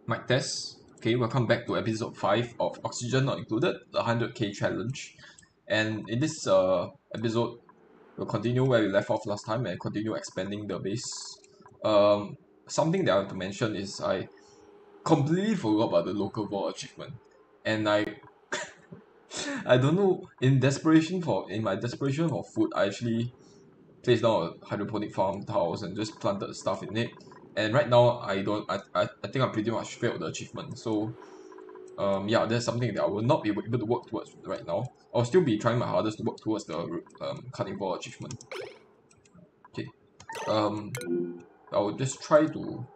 Mic test. Okay, welcome back to episode 5 of Oxygen Not Included, the 100k challenge. And in this episode, we'll continue where we left off last time and continue expanding the base. Something that I want to mention is I completely forgot about the local ball achievement. And I don't know, in my desperation for food, I actually placed down a hydroponic farm house and just planted stuff in it. And right now I think I pretty much failed the achievement. So yeah, that's something that I will not be able to work towards right now. I'll still be trying my hardest to work towards the carnivore achievement. Okay. I will just try to.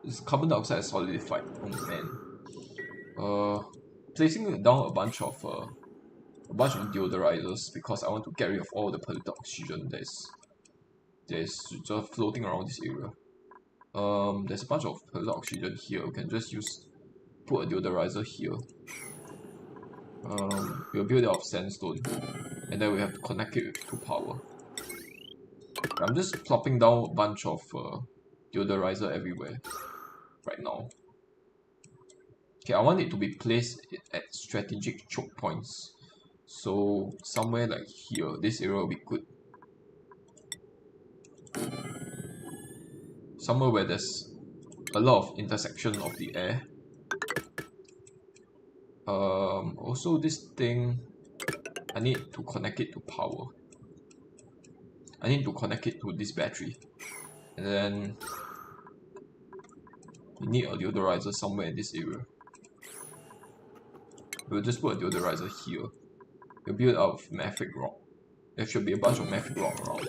This carbon dioxide is solidified. Oh man. Placing down a bunch of deodorizers because I want to get rid of all the polluted oxygen there's just floating around this area. There's a bunch of polluted oxygen here. We can just put a deodorizer here. We'll build it out of sandstone, and then we have to connect it to power. I'm just plopping down a bunch of deodorizer everywhere right now. Okay, I want it to be placed at strategic choke points. So somewhere like here, this area will be good. Somewhere where there's a lot of intersection of the air. Also this thing, I need to connect it to power. I need to connect it to this battery. And then we need a deodorizer somewhere in this area. We'll just put a deodorizer here. We'll build out of mafic rock. There should be a bunch of mafic rock around.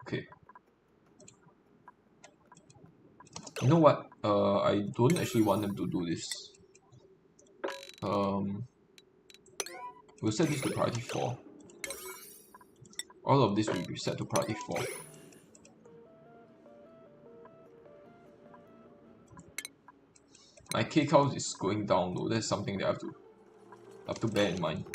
Okay. You know what? I don't actually want them to do this. We'll set this to priority 4. All of this will be set to priority 4. My K count is going down though. That's something that I have to bear in mind.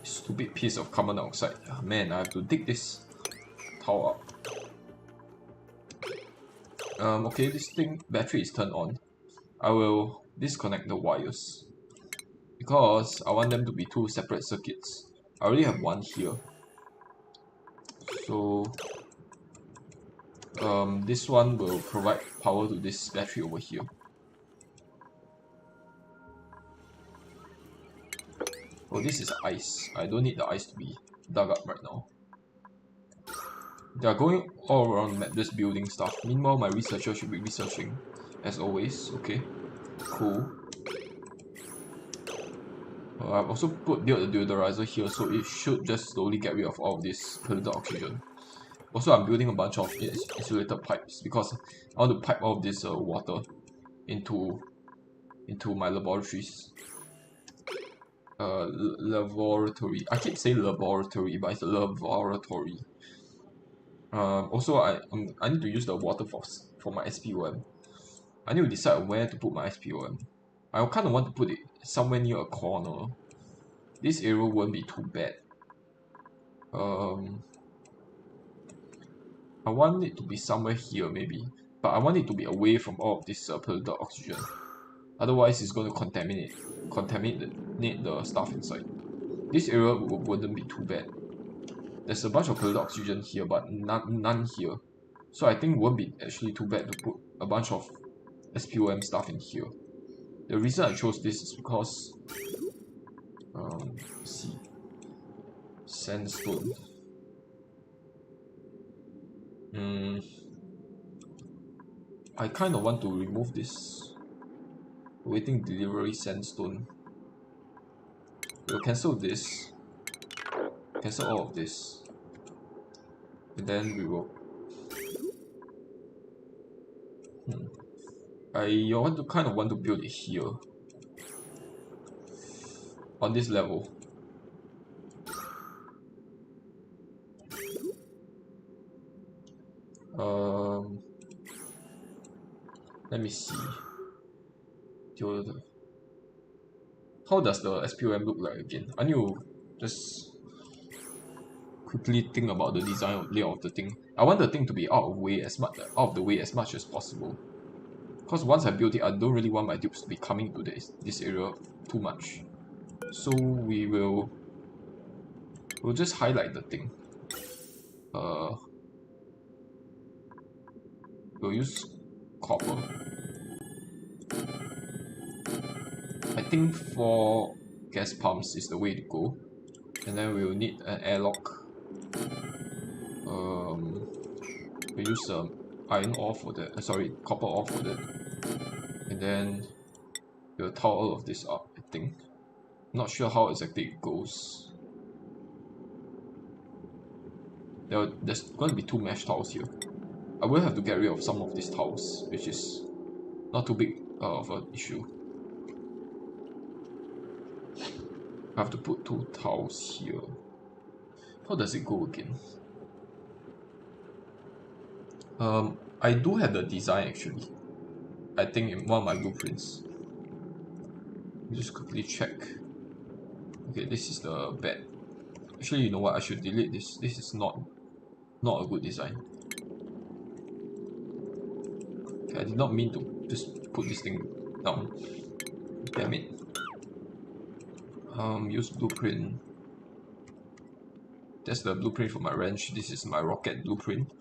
Stupid piece of carbon dioxide. Oh, man, I have to dig this tower up. Okay, this thing battery is turned on. I will disconnect the wires because I want them to be 2 separate circuits. I already have one here. So this one will provide power to this battery over here. Oh, this is ice. I don't need the ice to be dug up right now. They are going all around this building stuff. Meanwhile, my researcher should be researching, as always. Okay, cool. I've also built a deodorizer here, so it should just slowly get rid of all of this polluted oxygen. Also, I'm building a bunch of insulated pipes because I want to pipe all of this water into my laboratories. Laboratory. I keep saying laboratory, but it's a laboratory. Also, I need to use the water for my SPOM. I need to decide where to put my SPOM. I kind of want to put it somewhere near a corner. This area won't be too bad. I want it to be somewhere here maybe, but I want it to be away from all of this polluted oxygen. Otherwise, it's going to contaminate the stuff inside. This area wouldn't be too bad. There's a bunch of polluted oxygen here, but none here. So I think it won't be actually too bad to put a bunch of SPOM stuff in here. The reason I chose this is because let's see, sandstone. I kind of want to remove this waiting delivery sandstone. We'll cancel this, cancel all of this, and then we will. I kind of want to build it here. on this level. Let me see. How does the SPOM look like again? I need to just quickly think about the design of layout of the thing. I want the thing to be out of the way as much as possible. Because once I build it, I don't really want my dupes to be coming to this area too much. So we'll just highlight the thing. We'll use copper. I think 4 gas pumps is the way to go. And then we'll need an airlock. We'll use iron ore for that. Sorry, copper ore for that. And then we'll tile all of this up, I think. Not sure how exactly it goes. There's going to be 2 mesh tiles here. I will have to get rid of some of these tiles, which is not too big of an issue. I have to put 2 tiles here. How does it go again? I do have the design actually. I think in one of my blueprints. Just quickly check. Okay, this is the bed. Actually, you know what? I should delete this. This is not a good design. Okay, I did not mean to just put this thing down. Damn it. Use blueprint. That's the blueprint for my wrench. This is my rocket blueprint.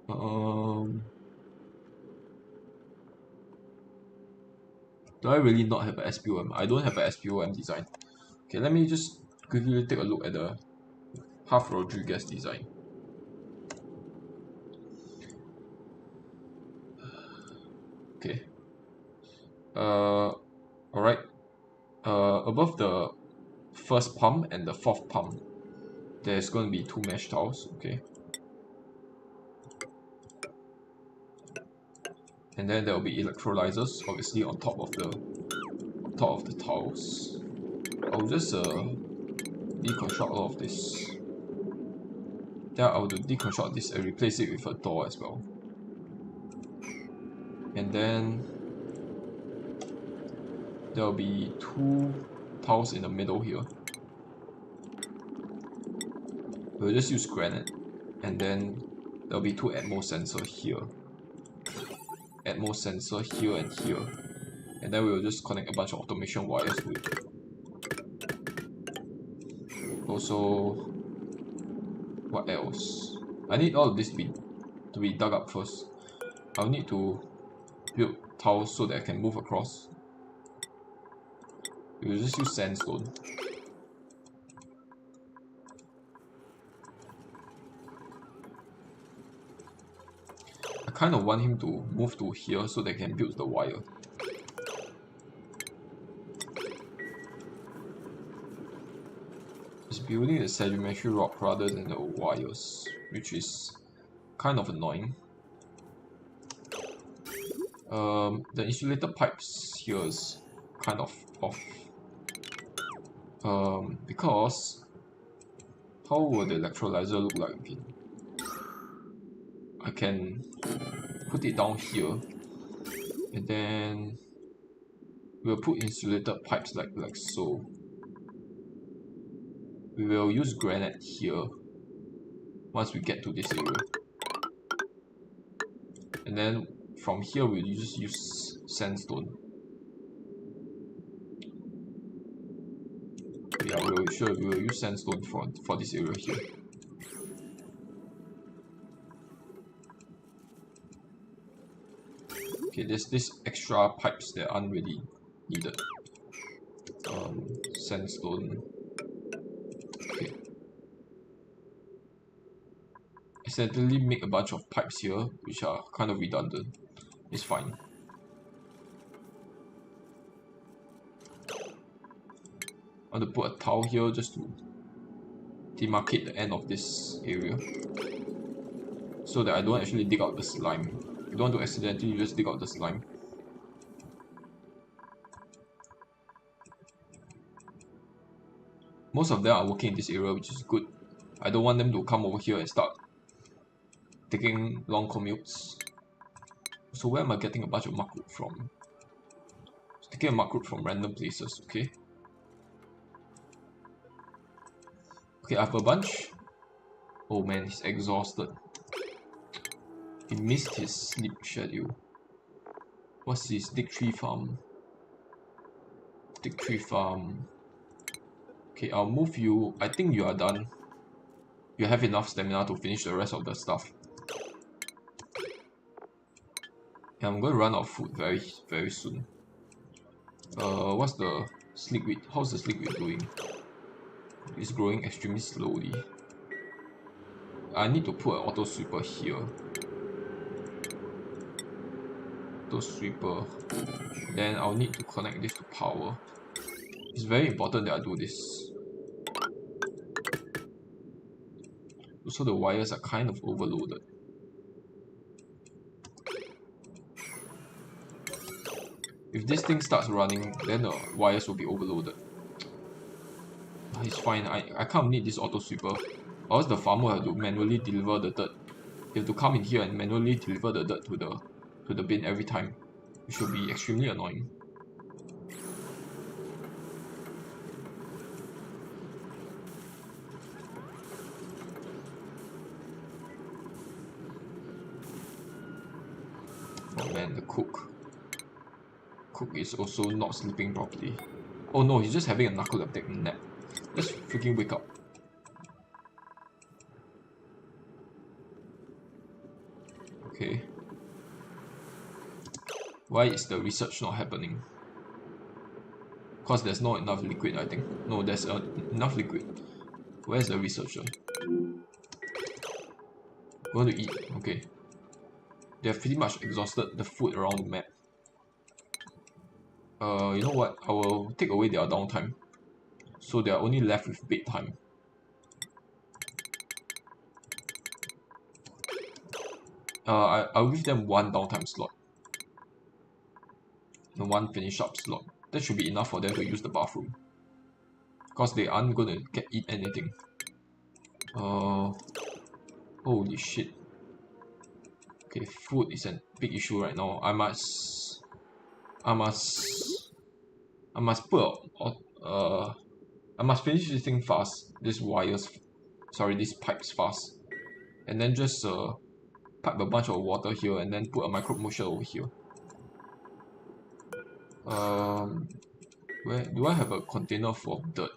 Do I really not have a SPOM? I don't have a SPOM design. Okay, let me just quickly take a look at the Half Rodriguez design. Okay. Alright. Above the first pump and the 4th pump, there's going to be 2 mesh tiles. Okay. And then there will be electrolyzers, obviously on top of the tiles. I'll just deconstruct all of this. Then I'll deconstruct this and replace it with a door as well. And then there will be 2 tiles in the middle here. We'll just use granite, and then there will be 2 Atmos sensors here. Atmos sensor here and here, and then we'll just connect a bunch of automation wires to it. Also, what else? I need all of this to be dug up first. I'll need to build tiles so that I can move across. We'll just use sandstone. I kind of want him to move to here so they can build the wire. It's building the sedimentary rock rather than the wires, which is kind of annoying. The insulated pipes here is kind of off. Because how will the electrolyzer look like again? I can put it down here, and then we'll put insulated pipes like so. We will use granite here once we get to this area, and then from here we'll just use sandstone. Yeah, we will use sandstone for this area here. Okay, there's this extra pipes that aren't really needed. Sandstone. Okay. Accidentally make a bunch of pipes here, which are kind of redundant. It's fine. I want to put a tile here just to demarcate the end of this area, so that I don't actually dig out the slime. You don't want to accidentally just dig out the slime. most of them are working in this area, which is good. I don't want them to come over here and start taking long commutes. So where am I getting a bunch of mark root from? Just taking a mark root from random places, okay? Okay, I have a bunch. Oh man, he's exhausted. He missed his sleep schedule. What's this? Dig tree farm. Dig tree farm. Okay, I'll move you. I think you are done. You have enough stamina to finish the rest of the stuff. Yeah, I'm going to run out of food very soon. What's the sleekweed? How's the sleekweed doing? It's growing extremely slowly. I need to put an auto sweeper here. Auto sweeper. Then I'll need to connect this to power. It's very important that I do this. Also, the wires are kind of overloaded. If this thing starts running, then the wires will be overloaded. It's fine, I can't need this auto sweeper. Or else the farmer have to manually deliver the dirt. You have to come in here and manually deliver the dirt to the bin every time. It should be extremely annoying. Oh man, the cook. Cook is also not sleeping properly. Oh no, he's just having a narcoleptic nap. Let's freaking wake up. Okay. Why is the research not happening? Because there's not enough liquid, I think. No, there's enough liquid. Where's the researcher? Want to eat? Okay. They have pretty much exhausted the food around the map. You know what? I will take away their downtime. So they are only left with bedtime. I'll give them one downtime slot. And one finish up slot. That should be enough for them to use the bathroom. Because they aren't gonna eat anything. Holy shit. Okay, food is a big issue right now. I must put I must finish this thing fast. These pipes fast. And then just pipe a bunch of water here and then put a microbe musher over here. Where do I have a container full of dirt?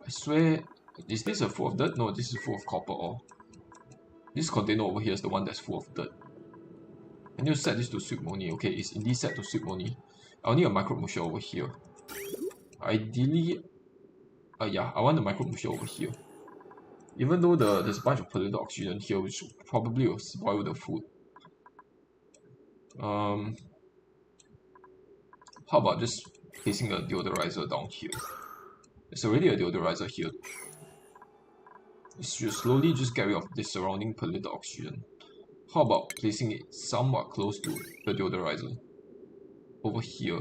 I swear, is this a full of dirt? No, this is full of copper ore. This container over here is the one that's full of dirt. I need to set this to sweep money. Okay, it's indeed set to sweep money. I'll need a microbe musher over here. Ideally, yeah, I want the microbe musher over here. Even though there's a bunch of polluted oxygen here, which probably will spoil the food. How about just placing a deodorizer down here? There's already a deodorizer here. You should slowly just get rid of this surrounding polluted oxygen. How about placing it somewhat close to the deodorizer? Over here.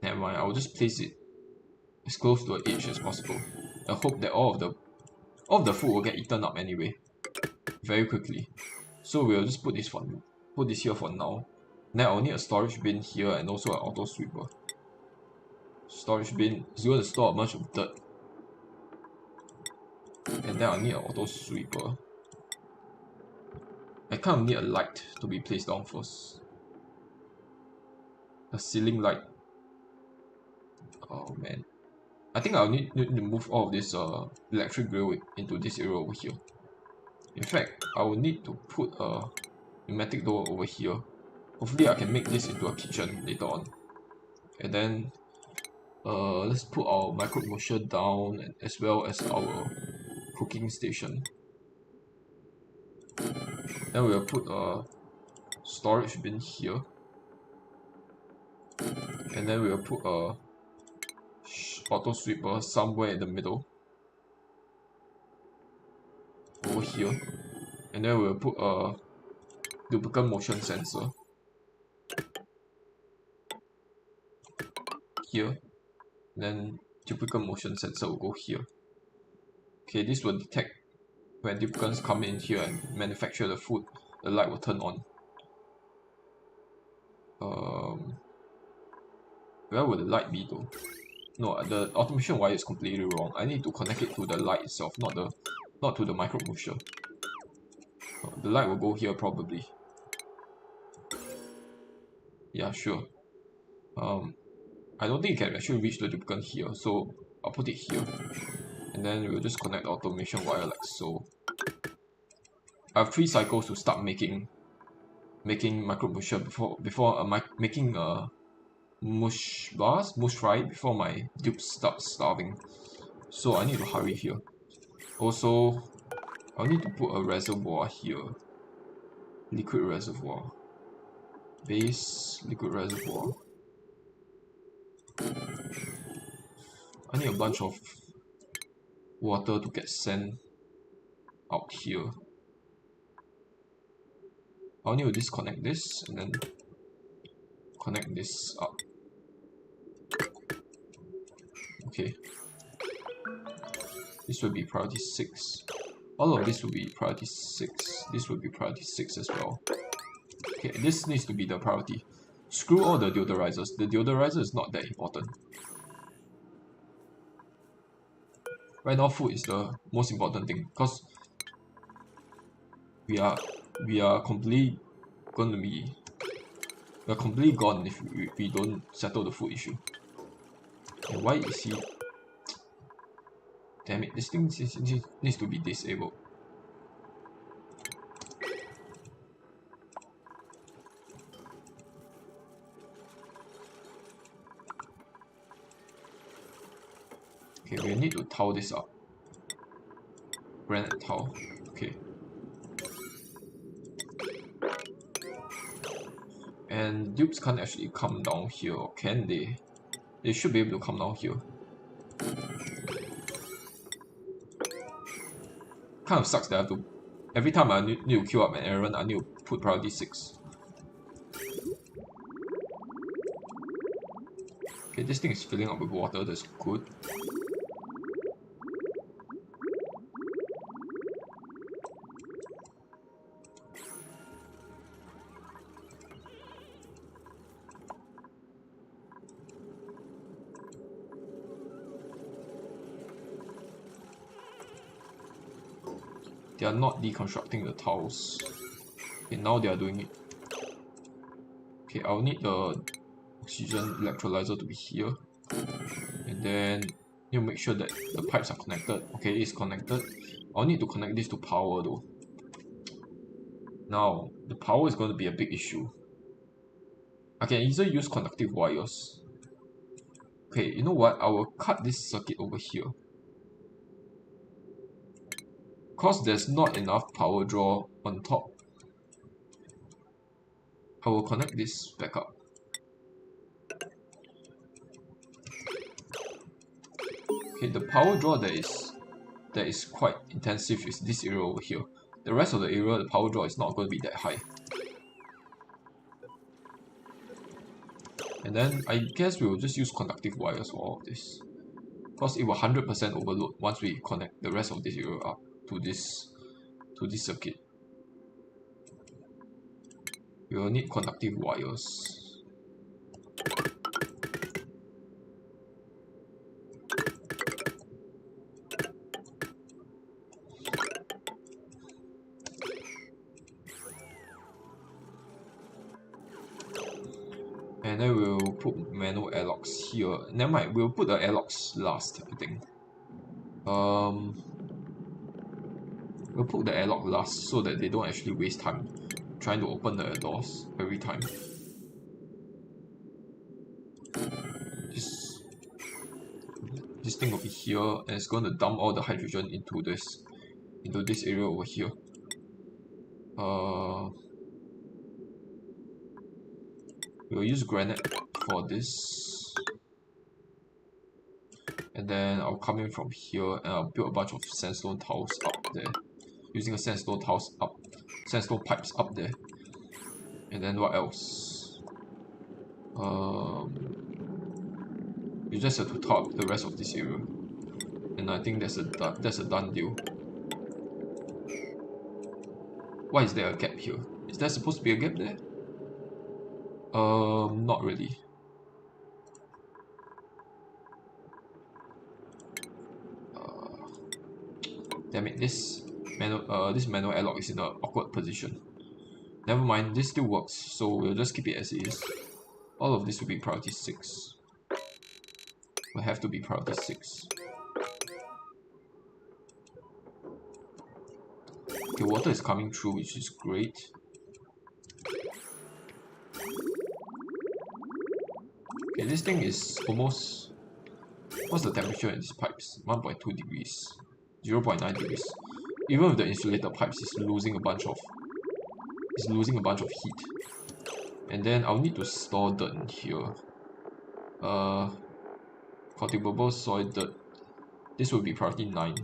Never mind, I'll just place it as close to the edge as possible. I hope that all of the food will get eaten up anyway. Very quickly. So we'll just put this here for now. Now I'll need a storage bin here and also an auto sweeper. Storage bin is going to store a bunch of dirt. And then I'll need an auto sweeper. I kind of need a light to be placed down first. A ceiling light. Oh man. I think I'll need to move all of this electric grill into this area over here. In fact, I will need to put a pneumatic door over here. Hopefully I can make this into a kitchen later on. And then let's put our microbe musher down as well as our cooking station. Then we'll put a storage bin here. And then we'll put a auto sweeper somewhere in the middle. Over here. and then we'll put a duplicate motion sensor here, then duplicate motion sensor will go here. Okay, this will detect when duplicates come in here and manufacture the food, the light will turn on. Where will the light be though? No, the automation wire is completely wrong. I need to connect it to the light itself, not to the micro pusher. The light will go here probably. Yeah, sure. I don't think it can actually reach the duplicate here, so I'll put it here. And then we'll just connect the automation wire like so. I have 3 cycles to start making micro pusher before making mush fry before my dupes start starving. So I need to hurry here. Also, I'll need to put a reservoir here. Liquid reservoir. Base liquid reservoir. I need a bunch of water to get sent out here. I'll need to disconnect this and then connect this up. Okay. This will be priority 6. All of this will be priority 6. This will be priority 6 as well. Okay, this needs to be the priority. Screw all the deodorizers. The deodorizer is not that important. Right now, food is the most important thing because we are completely gonna be gone if we don't settle the food issue. And why is he? Damn it! This thing needs to be disabled. Okay, we need to tile this up. Granite tile. Okay. And dupes can't actually come down here, or can they? They should be able to come down here. Kind of sucks that I have to. Every time I need to queue up an errand, I need to put priority 6. Okay, this thing is filling up with water, that's good. They are not deconstructing the tiles. Okay, now they are doing it. Okay, I'll need the oxygen electrolyzer to be here. And then you make sure that the pipes are connected. Okay, it's connected. I'll need to connect this to power though. Now, the power is going to be a big issue. I can easily use conductive wires. Okay, you know what? I will cut this circuit over here. Because there's not enough power draw on top, I will connect this back up. Okay, the power draw that is quite intensive is this area over here. The rest of the area, the power draw is not going to be that high. And then I guess we will just use conductive wires for all of this. Because it will 100% overload once we connect the rest of this area up to this circuit. We will need conductive wires. And then we'll put manual airlocks here. Never mind, we'll put the airlocks last, I think. We'll put the airlock last so that they don't actually waste time trying to open the doors every time. This thing will be here, and it's going to dump all the hydrogen into this area over here. We'll use granite for this, and then I'll come in from here and I'll build a bunch of sandstone tiles up there, using a sandstone tiles up sandstone pipes up there. And then what else? You just have to top the rest of this area. And I think that's a done deal. Why is there a gap here? Is there supposed to be a gap there? Not really. Damn it, this manual airlock is in an awkward position. Never mind, this still works, so we'll just keep it as it is. All of this will be priority 6. Will have to be priority 6. Okay, water is coming through, which is great. Okay, this thing is almost... What's the temperature in these pipes? 1.2 degrees. 0.9 degrees. Even with the insulated pipes, it's losing a bunch of heat. And then I'll need to store dirt in here. Cultivable soil dirt. This will be priority 9.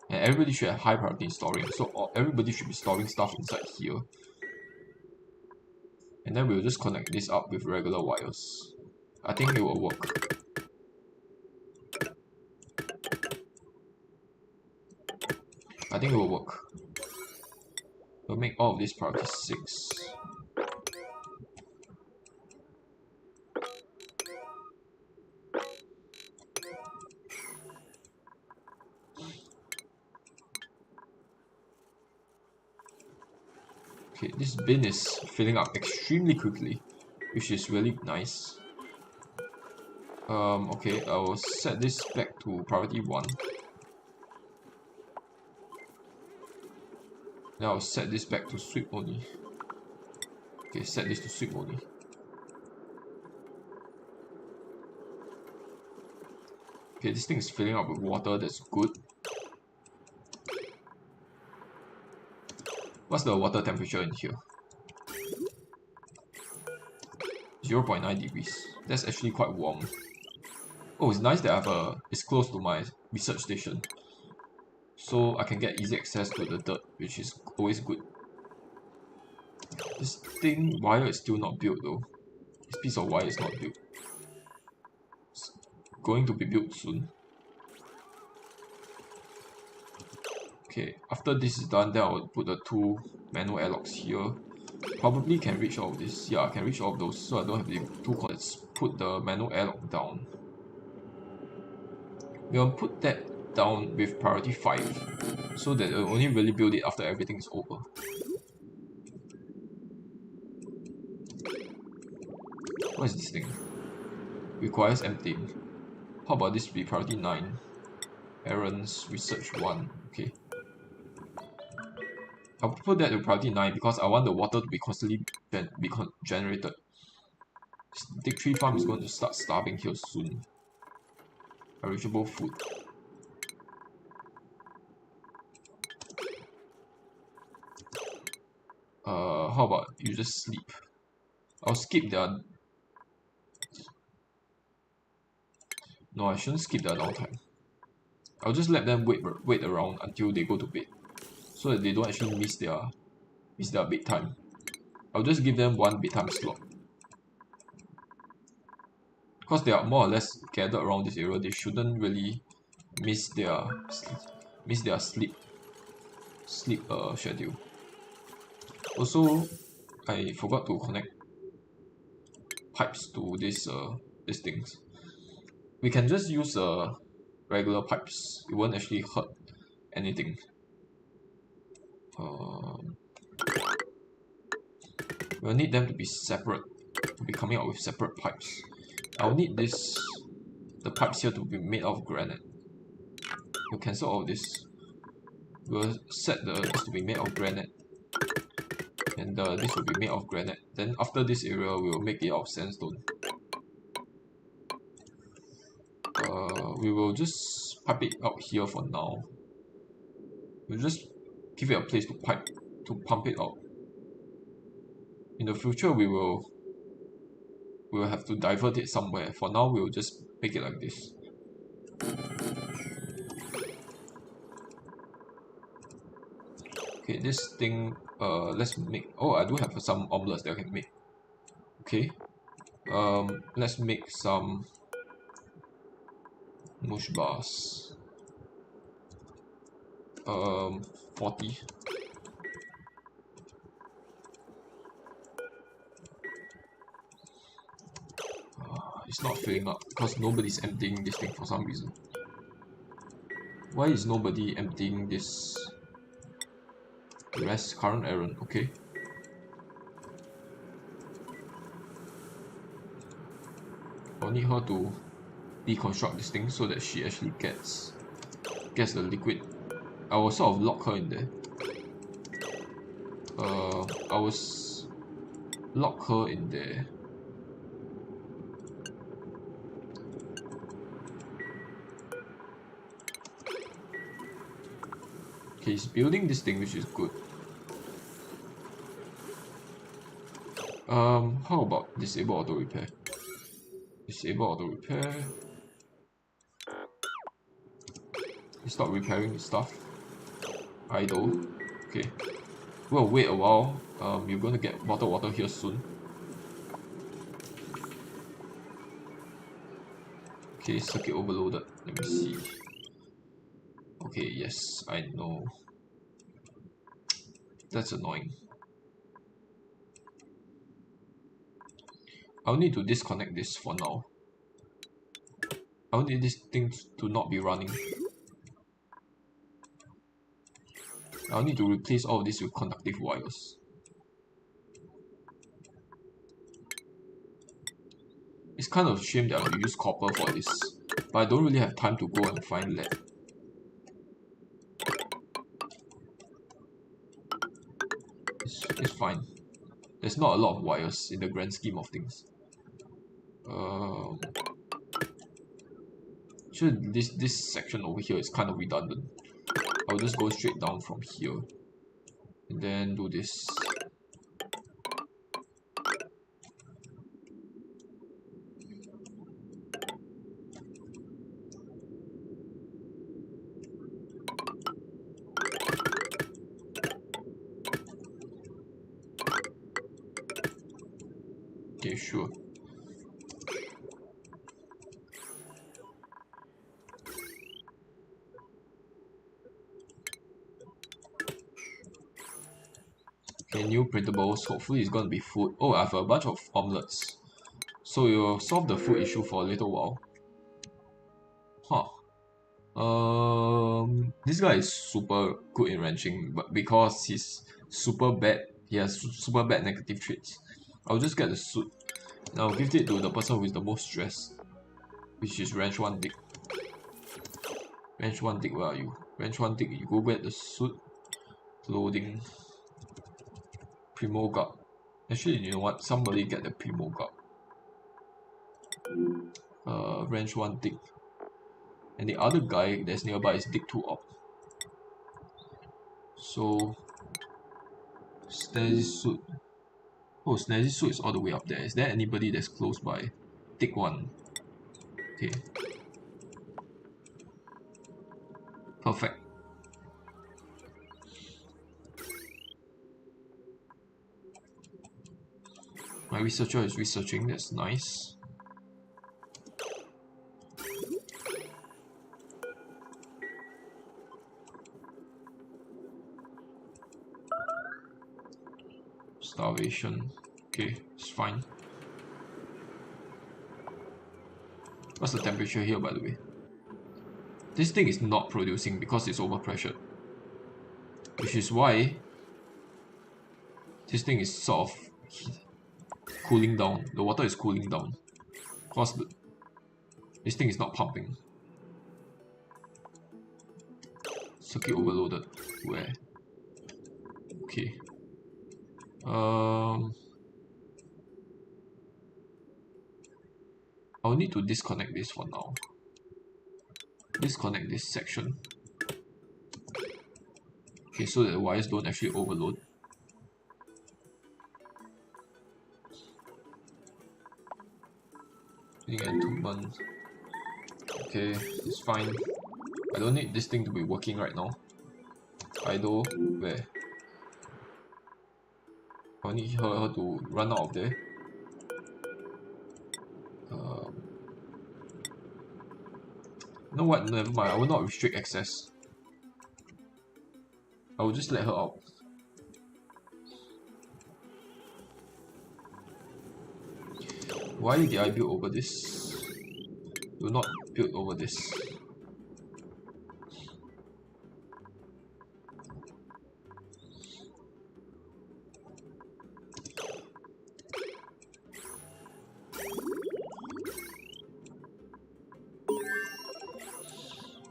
And everybody should have high priority in storing. So everybody should be storing stuff inside here. And then we'll just connect this up with regular wires. I think it will work. I think it will work. We'll make all of this priority 6. Okay, this bin is filling up extremely quickly, which is really nice. Okay, I will set this back to priority 1. Then I'll set this back to sweep only. Okay, set this to sweep only. Okay, this thing is filling up with water, that's good. What's the water temperature in here? 0.9 degrees. That's actually quite warm. Oh, it's nice that it's close to my research station. So I can get easy access to the dirt, which is always good. This wire is still not built though. This piece of wire is not built. It's going to be built soon. Okay, after this is done, then I'll put the 2 manual airlocks here. Probably can reach all of this. Yeah, I can reach all of those, so I don't have the 2 cords. Let's put the manual airlock down. We'll put that down with priority 5, so that we'll only really build it after everything is over. What is this thing? Requires emptying. How about this be priority 9? Errands, research 1. Okay. I'll put that to priority 9 because I want the water to be constantly generated. Dig tree farm is going to start starving here soon. Perishable food. How about you just sleep? I'll skip their... No, I shouldn't skip their downtime. I'll just let them wait around until they go to bed, so that they don't actually miss their bedtime. I'll just give them 1 bedtime slot. Because they are more or less gathered around this area, they shouldn't really miss their sleep schedule. Also, I forgot to connect pipes to these things. We can just use regular pipes. It won't actually hurt anything. We'll need them to be separate, to be coming out with separate pipes. I'll need the pipes here to be made of granite. We'll cancel all this. We'll set this to be made of granite. And this will be made of granite. Then after this area, we'll make it out of sandstone. We will just pipe it out here for now. We'll just give it a place to pump it out. In the future, we'll have to divert it somewhere. For now, we'll just make it like this. Okay, this thing, let's make, oh, I do have some omelets that I can make. Okay, let's make some mush bars. 40. It's not filling up because nobody's emptying this thing for some reason. Why is nobody emptying this? Rest current errand, okay. I'll need her to deconstruct this thing so that she actually gets the liquid. I will sort of lock her in there. I will lock her in there. Okay, he's building this thing, which is good. How about disable auto repair? Disable auto repair. Stop repairing stuff. Idle. Okay. We'll wait a while. You're gonna get bottled water here soon. Okay, circuit overloaded. Let me see. Okay, yes, I know. That's annoying. I'll need to disconnect this for now. I'll need this thing to not be running. I'll need to replace all of this with conductive wires. It's kind of a shame that I have to use copper for this, but I don't really have time to go and find lead. It's fine. There's not a lot of wires in the grand scheme of things. Actually, this section over here is kind of redundant. I'll just go straight down from here and then do this. Okay, sure. Okay, new printables. Hopefully it's gonna be food. Oh, I have a bunch of omelets. So you'll solve the food issue for a little while. Huh. This guy is super good in ranching, but because he's super bad, he has super bad negative traits. I'll just get the suit, and I'll give it to the person who is the most stressed, which is Ranch 1 Dick. Ranch 1 Dick, where are you? Ranch 1 Dick, you go get the suit. Loading. Primo Guard. Actually, you know what? Somebody get the Primo Guard. Ranch 1 Dick. And the other guy that's nearby is Dick 2 Op. So, Snazzy Suit. Oh, Snazzy Suit is all the way up there. Is there anybody that's close by? Dick 1. Okay. Perfect. My researcher is researching, that's nice. Starvation. Okay, it's fine. What's the temperature here, by the way? This thing is not producing because it's overpressured. Which is why this thing is sort of cooling down. The water is cooling down. Because this thing is not pumping. Circuit overloaded. Where? Okay. I'll need to disconnect this for now. Disconnect this section. Okay, so that the wires don't actually overload. Entombment. Okay, it's fine. I don't need this thing to be working right now. Idle, where? I need her to run out of there. You know what? Never mind. I will not restrict access. I will just let her out. Why did I build over this? Do not build over this.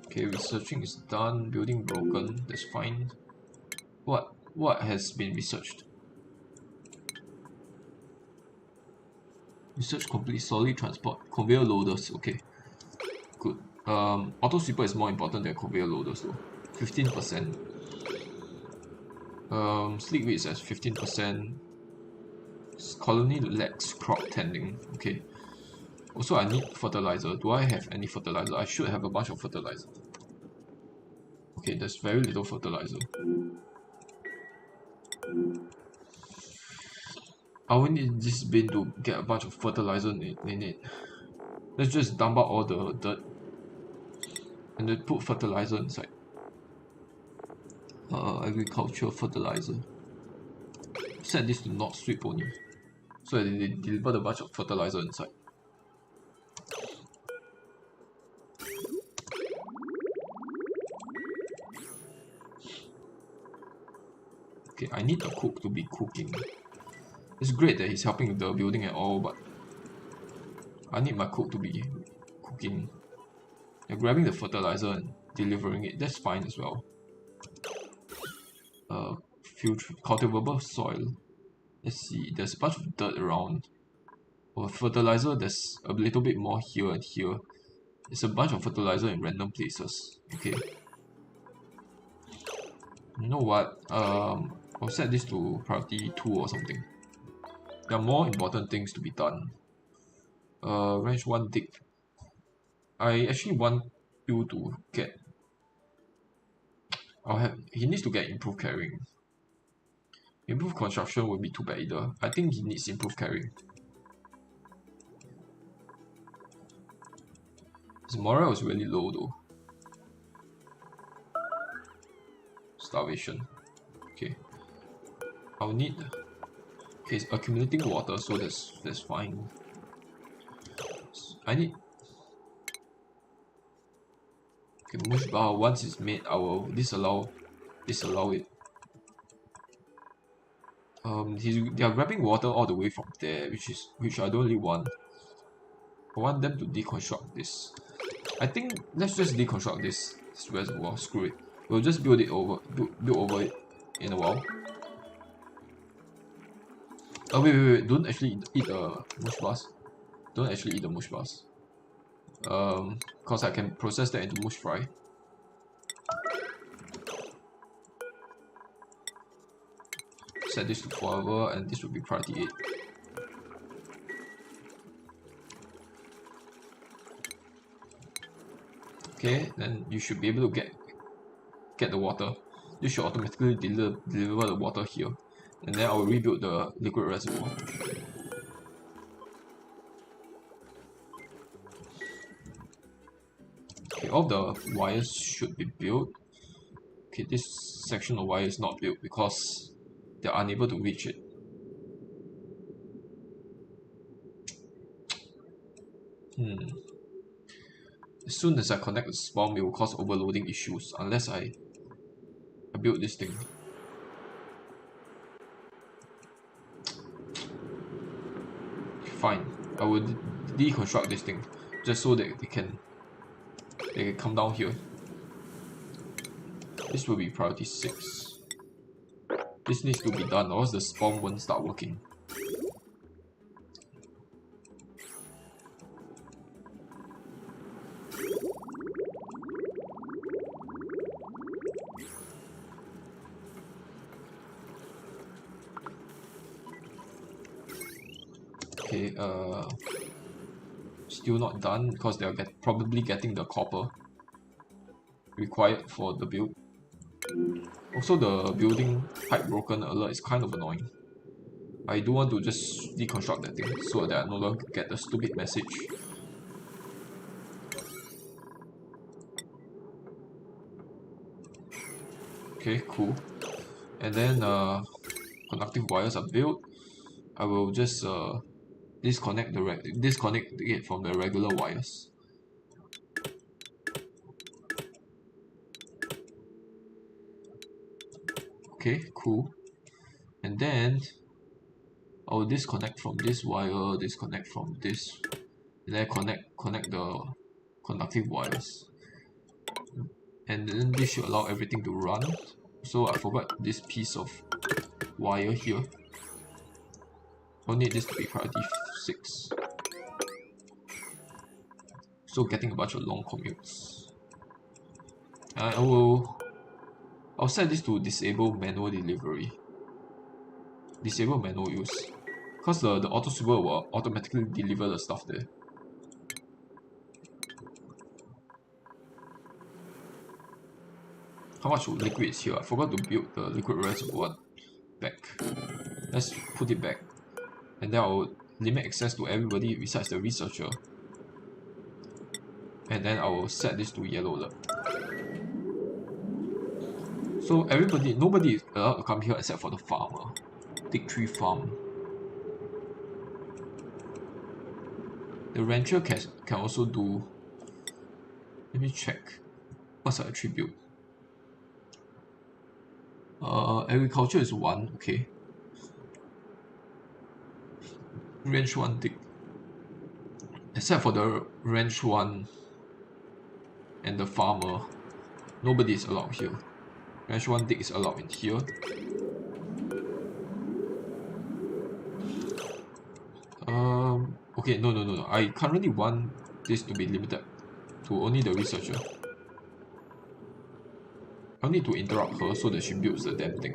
Okay, researching is done. Building broken. That's fine. What has been researched? Research complete. Solid transport. Conveyor loaders. Okay. Good. Auto sweeper is more important than conveyor loaders though. 15%. Sleek weeds as 15%. Colony lacks crop tending. Okay. Also, I need fertilizer. Do I have any fertilizer? I should have a bunch of fertilizer. Okay, there's very little fertilizer. I will need this bin to get a bunch of fertilizer in it. Let's just dump out all the dirt and then put fertilizer inside. Agriculture fertilizer. Set this to not sweep only, so that they deliver a bunch of fertilizer inside. Okay, I need the cook to be cooking. It's great that he's helping with the building and all, but I need my cook to be cooking. And grabbing the fertilizer and delivering it, that's fine as well. Cultivable soil. Let's see, there's a bunch of dirt around. For fertilizer, there's a little bit more here and here. There's a bunch of fertilizer in random places. Okay. You know what? I'll set this to priority 2 or something. There are more important things to be done. Range 1 dig. I actually want you to get... he needs to get improved carrying. Improved construction would be too bad either. I think he needs improved carrying. His morale is really low though. Starvation. Okay. I'll need... Okay, it's accumulating water, so that's fine. I need... Okay, mush bar, once it's made, I will disallow it. They are grabbing water all the way from there, which I don't really want. I want them to deconstruct this. I think let's just deconstruct this reservoir. Screw it. We'll just build over it in a while. Oh wait! Don't actually eat the mush bars. Don't actually eat the mush bars. Cause I can process that into mush fry. Set this to forever, and this will be priority 8. Okay, then you should be able to get the water. This should automatically deliver the water here, and then I will rebuild the liquid reservoir. Okay, all the wires should be built. Okay, this section of wire is not built because they're unable to reach it. As soon as I connect the spawn, it will cause overloading issues unless I build this thing. Fine, I will deconstruct this thing just so that they can come down here. This will be priority 6. This needs to be done, or else the spawn won't start working. Okay, still not done because they are probably getting the copper required for the build. Also, the building pipe broken alert is kind of annoying. I do want to just deconstruct that thing so that I no longer get the stupid message. Okay, cool. And then conductive wires are built. I will just disconnect it from the regular wires. Okay, cool. And then I'll disconnect from this wire, disconnect from this, and then connect the conductive wires. And then this should allow everything to run. So I forgot this piece of wire here. I'll need this to be priority 6. So getting a bunch of long commutes. I'll set this to disable manual delivery. Disable manual use. Because the auto super will automatically deliver the stuff there. How much liquid is here? I forgot to build the liquid reservoir back. Let's put it back. And then I'll limit access to everybody besides the researcher. And then I will set this to yellow alert. So nobody is allowed to come here except for the farmer. Dig tree farm. The rancher can also do. Let me check. What's the attribute? Agriculture is 1, okay. Range 1 dig. Except for the range 1 and the farmer, nobody is allowed here. Range 1 dig is allowed in here. Okay, no. I currently want this to be limited to only the researcher. I'll need to interrupt her so that she builds the damn thing.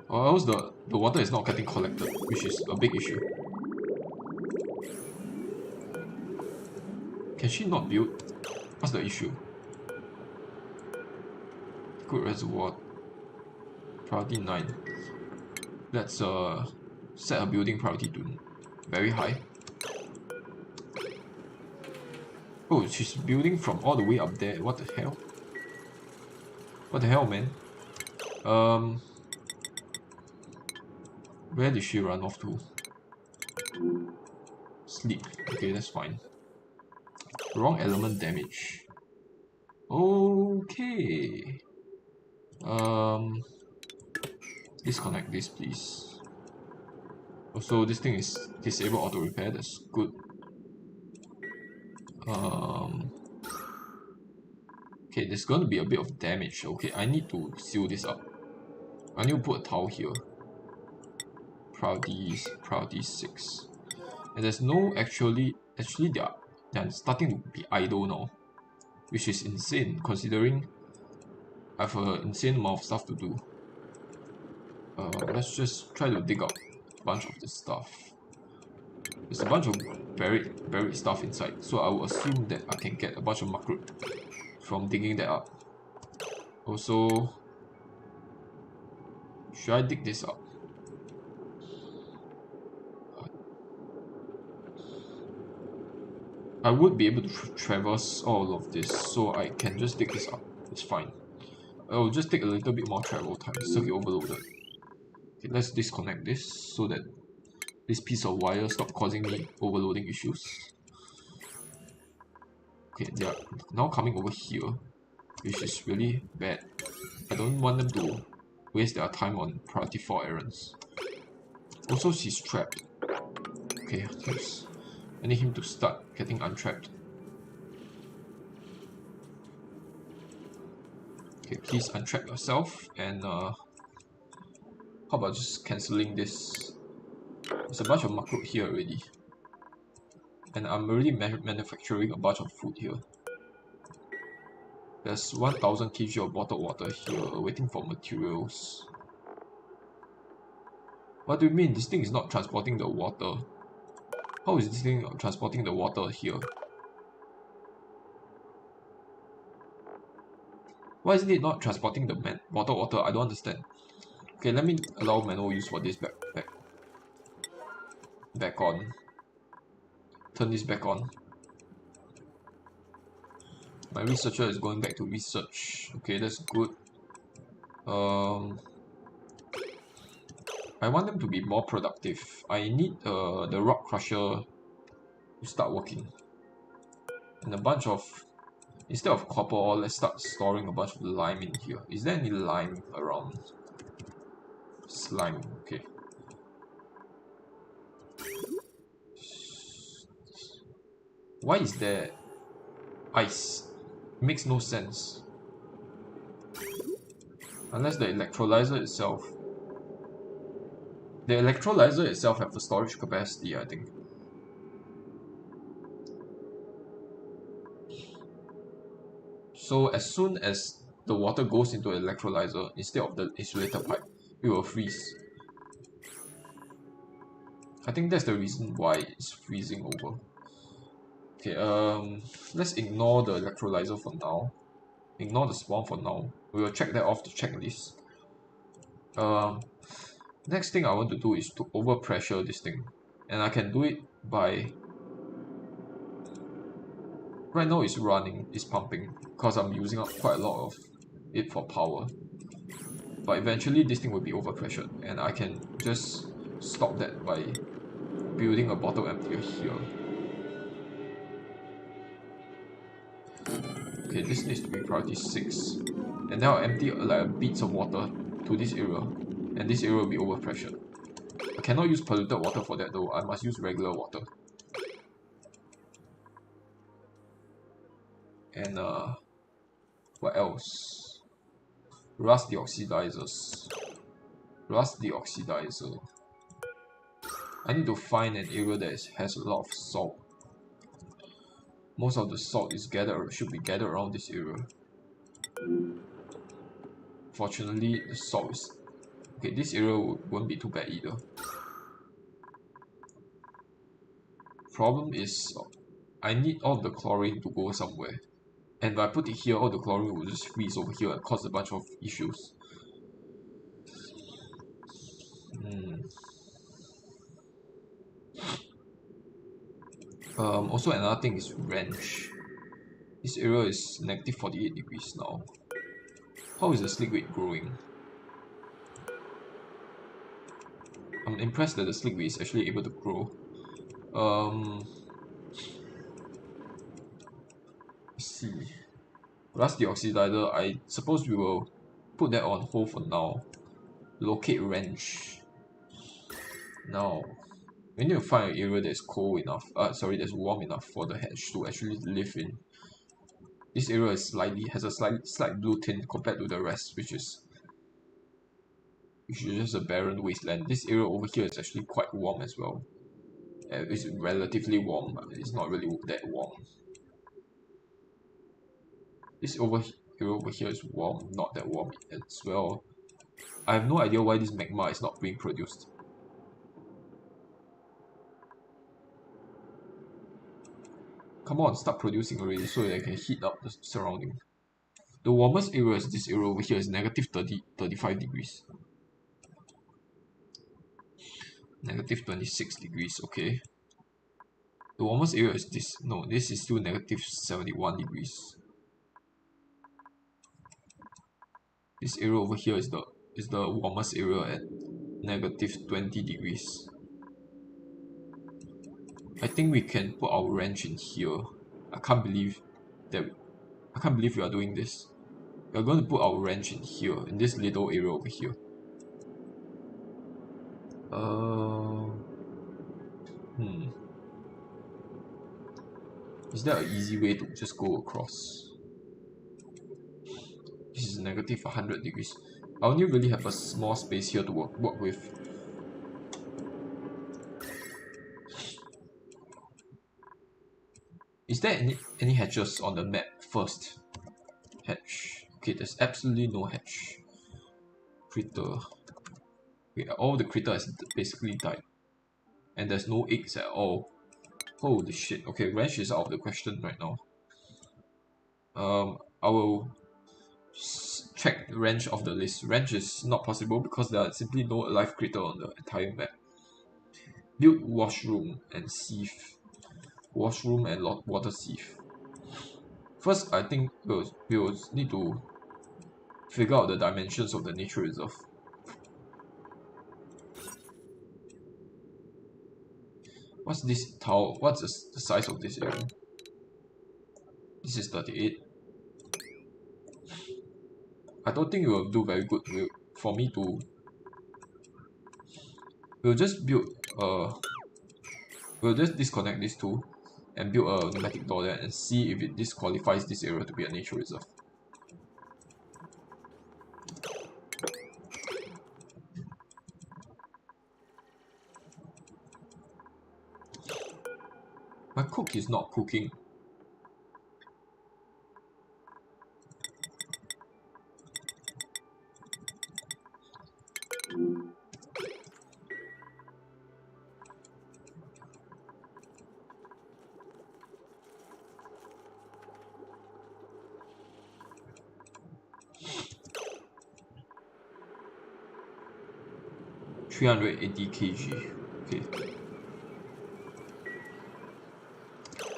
Or else the water is not getting collected, which is a big issue. Can she not build? What's the issue? Good reservoir. Priority 9. Let's set her building priority to very high. Oh, she's building from all the way up there. What the hell? What the hell, man? Where did she run off to? Sleep. Okay, that's fine. Wrong element damage. Okay. Disconnect this, please. Also, this thing is disable auto repair. That's good. Okay, there's going to be a bit of damage. Okay, I need to seal this up. I need to put a towel here. Priority 6. And there's no actually they're starting to be idle now, which is insane considering I have an insane amount of stuff to do. Let's just try to dig up a bunch of this stuff. There's a bunch of buried stuff inside, so I will assume that I can get a bunch of macroot from digging that up. Also, should I dig this up? I would be able to traverse all of this, so I can just dig this up. It's fine. I'll just take a little bit more travel time. Circuit overloaded. Okay, let's disconnect this so that this piece of wire stop causing me overloading issues. Okay, they are now coming over here, which is really bad. I don't want them to waste their time on priority 4 errands. Also, she's trapped. Okay, I need him to start getting untrapped. Okay, please untrap yourself, and how about just cancelling this? There's a bunch of macro here already, and I'm already manufacturing a bunch of food here. There's 1000 kg of bottled water here, waiting for materials. What do you mean? This thing is not transporting the water. How is this thing transporting the water here? Why isn't it not transporting the bottled water? I don't understand. Okay, let me allow manual use for this back on. Turn this back on. My researcher is going back to research. Okay, that's good. I want them to be more productive. I need the rock crusher to start working. And a bunch of, instead of copper ore, let's start storing a bunch of lime in here. Is there any lime around? Slime, okay. Why is there ice? It makes no sense. Unless the electrolyzer itself. The electrolyzer itself have the storage capacity, I think. So as soon as the water goes into the electrolyzer, instead of the insulator pipe, it will freeze. I think that's the reason why it's freezing over. Okay, let's ignore the electrolyzer for now. Ignore the spawn for now. We will check that off the checklist. Next thing I want to do is to overpressure this thing. And I can do it by... Right now it's running, it's pumping, because I'm using up quite a lot of it for power. But eventually this thing will be overpressured, and I can just stop that by building a bottle emptier here. Okay, this needs to be priority 6. And now I'll empty like bits of water to this area, and this area will be overpressured. I cannot use polluted water for that though, I must use regular water. And what else? Rust deoxidizers. Rust deoxidizer. I need to find an area that has a lot of salt. Most of the salt is should be gathered around this area. Fortunately, the salt is... Okay, this area won't be too bad either. Problem is, I need all the chlorine to go somewhere. And if I put it here, all the chlorine will just freeze over here and cause a bunch of issues. Also another thing is wrench. This area is negative 48 degrees now. How is the slick weight growing? I'm impressed that the slick weight is actually able to grow. Let's see. Rust deoxidizer, I suppose we will put that on hold for now. Locate wrench. Now, we need to find an area that's cold enough, that's warm enough for the hatch to actually live in. This area is has a slight blue tint compared to the rest, which is just a barren wasteland. This area over here is actually quite warm as well. It's relatively warm, but it's not really that warm. This area over here is warm, not that warm as well. I have no idea why this magma is not being produced. Come on, start producing already so that I can heat up the surrounding. The warmest area is this area over here is negative 35 degrees. Negative 26 degrees, okay. The warmest area is this. No, this is still negative 71 degrees. This area over here is the warmest area at negative 20 degrees. I think we can put our wrench in here. I can't believe we are doing this. We are going to put our wrench in here, in this little area over here. Is there an easy way to just go across? This is negative 100 degrees. I only really have a small space here to work with. Is there any hatches on the map first? Hatch. Okay, there's absolutely no hatch. Critter. Okay, all the critter has basically died. And there's no eggs at all. Holy shit. Okay, wrench is out of the question right now. I will check range of the list. Range is not possible because there are simply no live creator on the entire map. Build washroom and sieve. Washroom and water sieve. First, I think we'll need to figure out the dimensions of the nature reserve. What's this tile? What's the size of this area? This is 38. I don't think it will do very good for me to. We'll just build we'll just disconnect these two and build a pneumatic door there and see if it disqualifies this area to be a nature reserve. My cook is not cooking. $380 kg. Okay.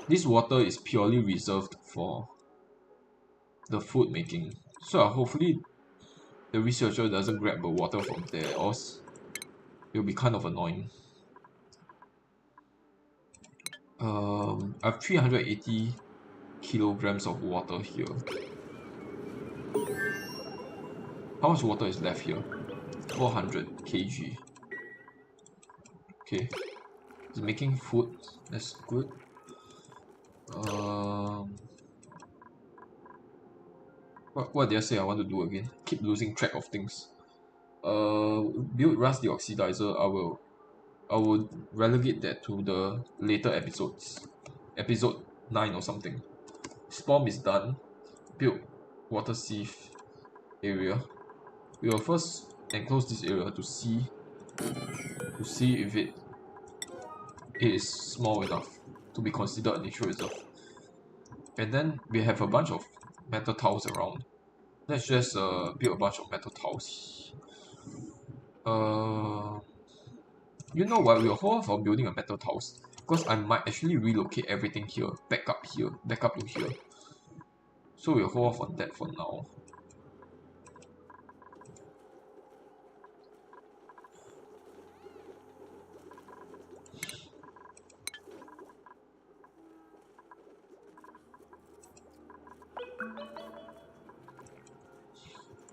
This water is purely reserved for the food making. So hopefully the researcher doesn't grab the water from there, or it'll be kind of annoying. I have 380 kilograms of water here. How much water is left here? 400 kg. Okay. It's making food. That's good. What did I say I want to do again? Keep losing track of things. Build rust deoxidizer. I will relegate that to the later episodes. Episode 9 or something. Storm is done. Build water sieve area. We will first enclose this area to see if it is small enough to be considered a nature reserve. And then we have a bunch of metal tiles around. Let's just build a bunch of metal tiles. You know what? We'll hold off on building a metal tiles because I might actually relocate everything here, back up to here. So we'll hold off on that for now.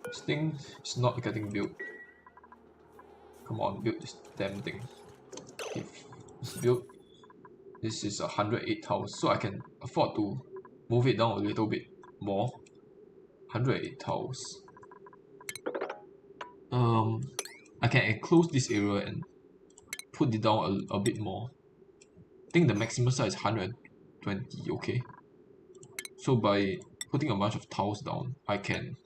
This thing is not getting built. Come on, build this damn thing. If it's built, this is 108 tiles, so I can afford to move it down a little bit more. 108 tiles. I can enclose this area and put it down a bit more. I think the maximum size is 120, okay. So by putting a bunch of tiles down, I can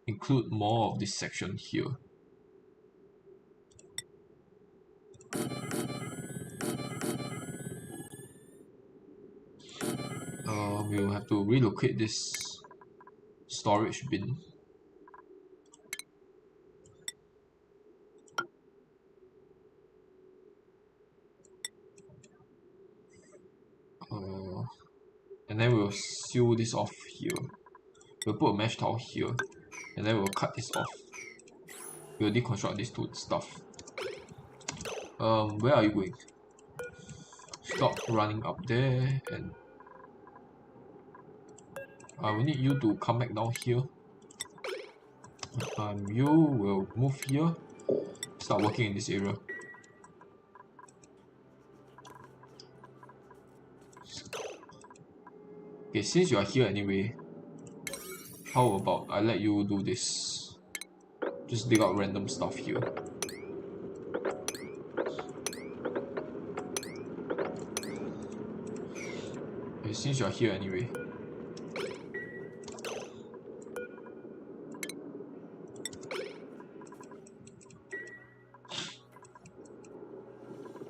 include more of this section here. We'll have to relocate this storage bin. And then we'll seal this off here. We'll put a mesh tile here, and then we'll cut this off. We'll deconstruct this two stuff. Where are you going? Stop running up there, and we need you to come back down here. You will move here. Start working in this area. Okay, since you are here anyway, how about I let you do this? Just dig out random stuff here. Okay, since you are here anyway.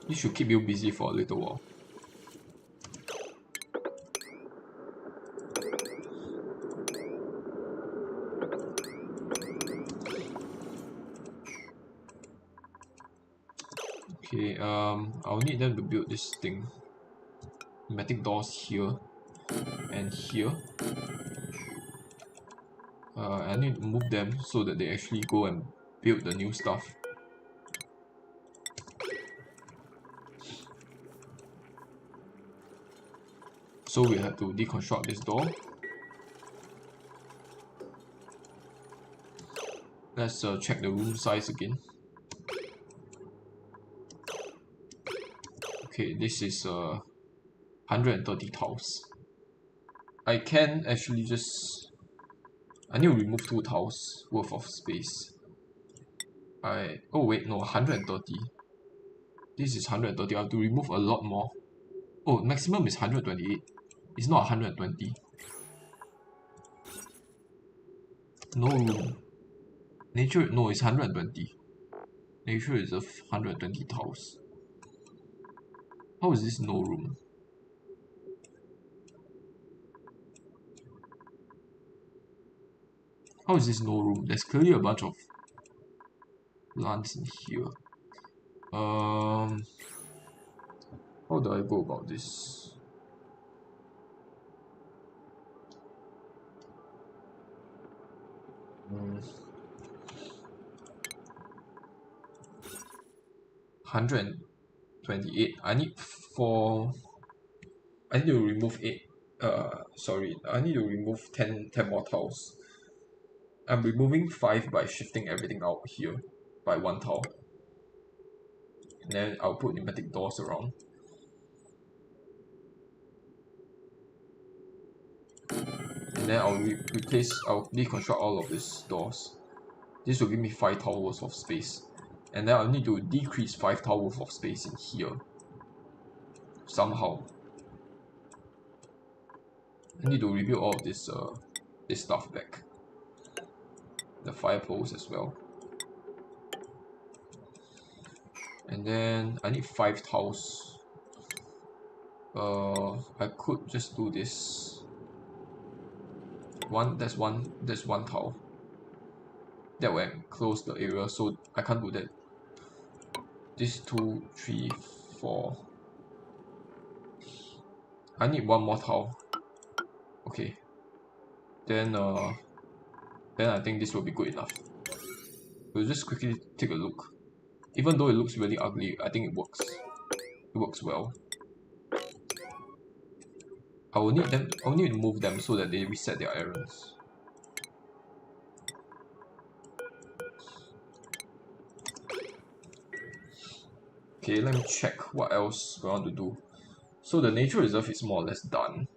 This should keep you busy for a little while. Okay, I'll need them to build this thing. Pneumatic doors here and here. I need to move them so that they actually go and build the new stuff. So we have to deconstruct this door. Let's check the room size again. Okay, this is 130 tiles. I can actually just... I need to remove 2 tiles worth of space. Oh wait, no, 130. This is 130. I have to remove a lot more. Oh, maximum is 128. It's not 120. No room. Nature, no, it's 120. Nature is of 120 tiles. How is this no room? How is this no room? There's clearly a bunch of plants in here. How do I go about this? Hmm. 128. I need to remove 8. Sorry, I need to remove 10 more tiles. I'm removing 5 by shifting everything out here by 1 tile. And then I'll put pneumatic doors around. And then I'll deconstruct all of these doors. This will give me 5 tile worth of space. And then I'll need to decrease 5 tile worth of space in here. Somehow. I need to rebuild all of this stuff back. The fire poles as well. And then I need 5 tiles. I could just do this. That's one tile. That way I close the area, so I can't do that. This 2, 3, 4. I need 1 more tile. Okay. Then I think this will be good enough. We'll just quickly take a look. Even though it looks really ugly, I think it works. It works well. I'll need to move them so that they reset their errors. Okay, let me check what else we want to do. So the nature reserve is more or less done.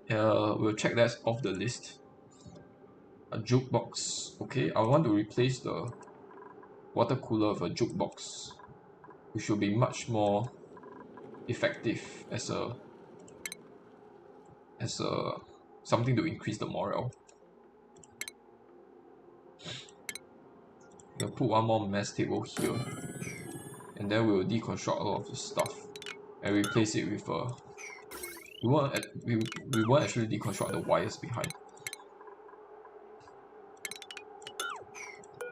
We'll check that off the list. A jukebox. Okay, I want to replace the water cooler with a jukebox, which will be much more effective as something to increase the morale. We'll put 1 more mess table here, and then we'll deconstruct all of this stuff and replace it with a... We won't actually deconstruct the wires behind.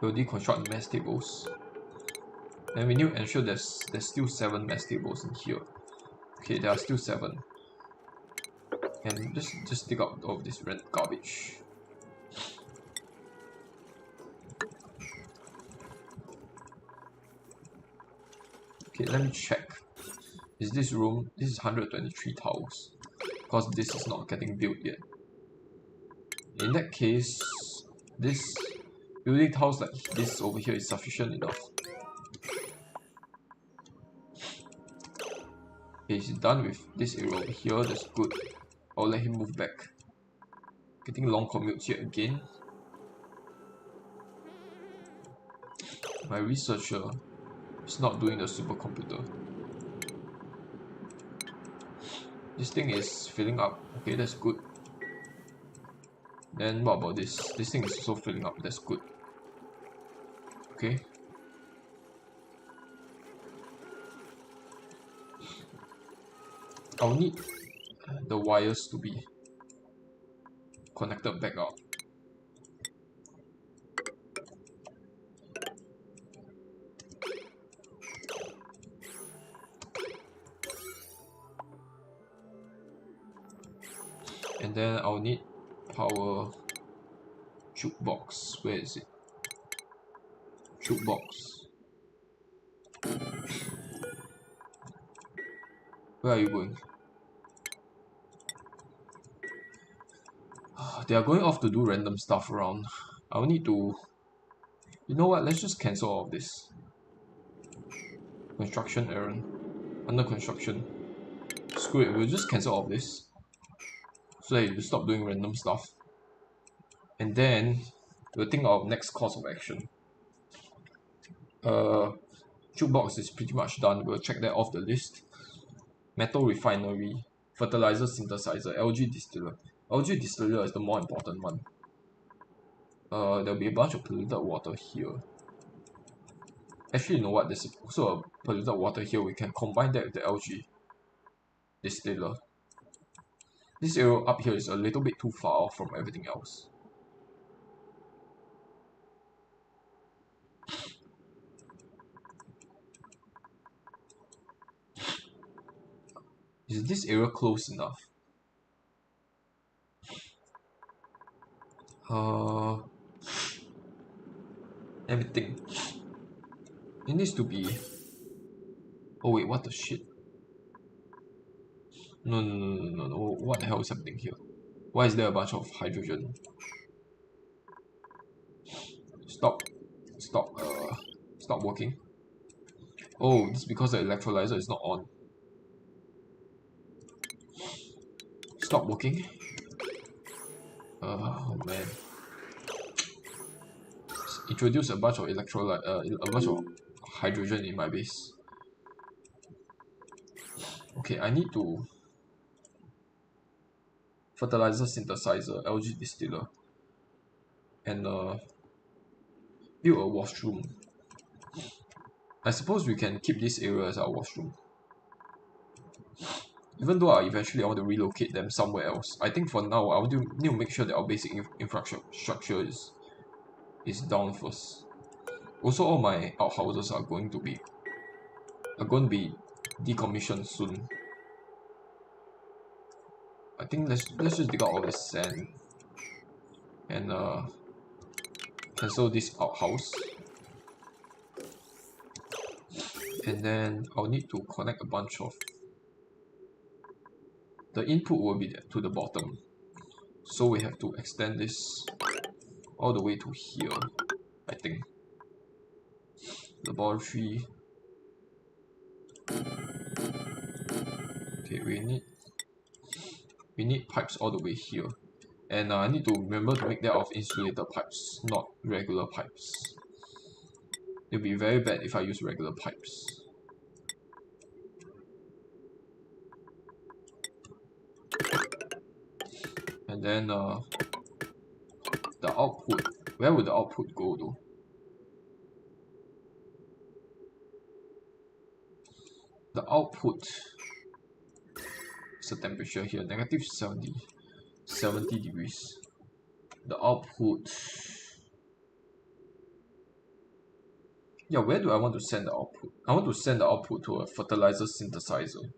We'll deconstruct the mess tables. And we need to ensure there's still 7 mess tables in here. Okay, there are still 7. And just dig out all of this red garbage. Okay, let me check. Is this room... This is 123 tiles. Because this is not getting built yet. In that case, this building tiles like this over here is sufficient enough. Okay, he's done with this area over here, that's good. I'll let him move back. Getting long commutes yet again. My researcher is not doing the supercomputer. This thing is filling up. Okay, that's good. Then what about this? This thing is also filling up. That's good. Okay. I'll need the wires to be connected back up. And then I'll need power jukebox. Where is it? Jukebox. Where are you going? They are going off to do random stuff around. I'll need to... You know what? Let's just cancel all of this. Construction errand. Under construction. Screw it, we'll just cancel all of this. So that you stop doing random stuff. And then we'll think of next course of action. Jukebox is pretty much done. We'll check that off the list. Metal refinery, fertilizer synthesizer, algae distiller. Algae distiller is the more important one. There'll be a bunch of polluted water here. Actually, you know what? There's also a polluted water here. We can combine that with the algae distiller. This area up here is a little bit too far off from everything else. Is this area close enough? Let me think. It needs to be... Oh wait, what the shit? No. What the hell is happening here? Why is there a bunch of hydrogen? Stop working. Oh, this is because the electrolyzer is not on. Stop working. Oh man. Introduce a bunch of a bunch of hydrogen in my base. Okay, I need to fertilizer synthesizer, algae distiller, and build a washroom. I suppose we can keep this area as our washroom. Even though I eventually want to relocate them somewhere else. I think for now I need to make sure that our basic infrastructure is down first. Also, all my outhouses are going to be decommissioned soon. I think let's just dig out all this sand and cancel this outhouse. And then I'll need to connect a bunch of... The input will be to the bottom, so we have to extend this all the way to here, I think. Laboratory. Okay, we need pipes all the way here, and I need to remember to make that of insulated pipes, not regular pipes. It'll be very bad if I use regular pipes. And then the output, where would the output go though? The output is the temperature here, negative 70 degrees. The output... Yeah, where do I want to send the output? I want to send the output to a fertilizer synthesizer.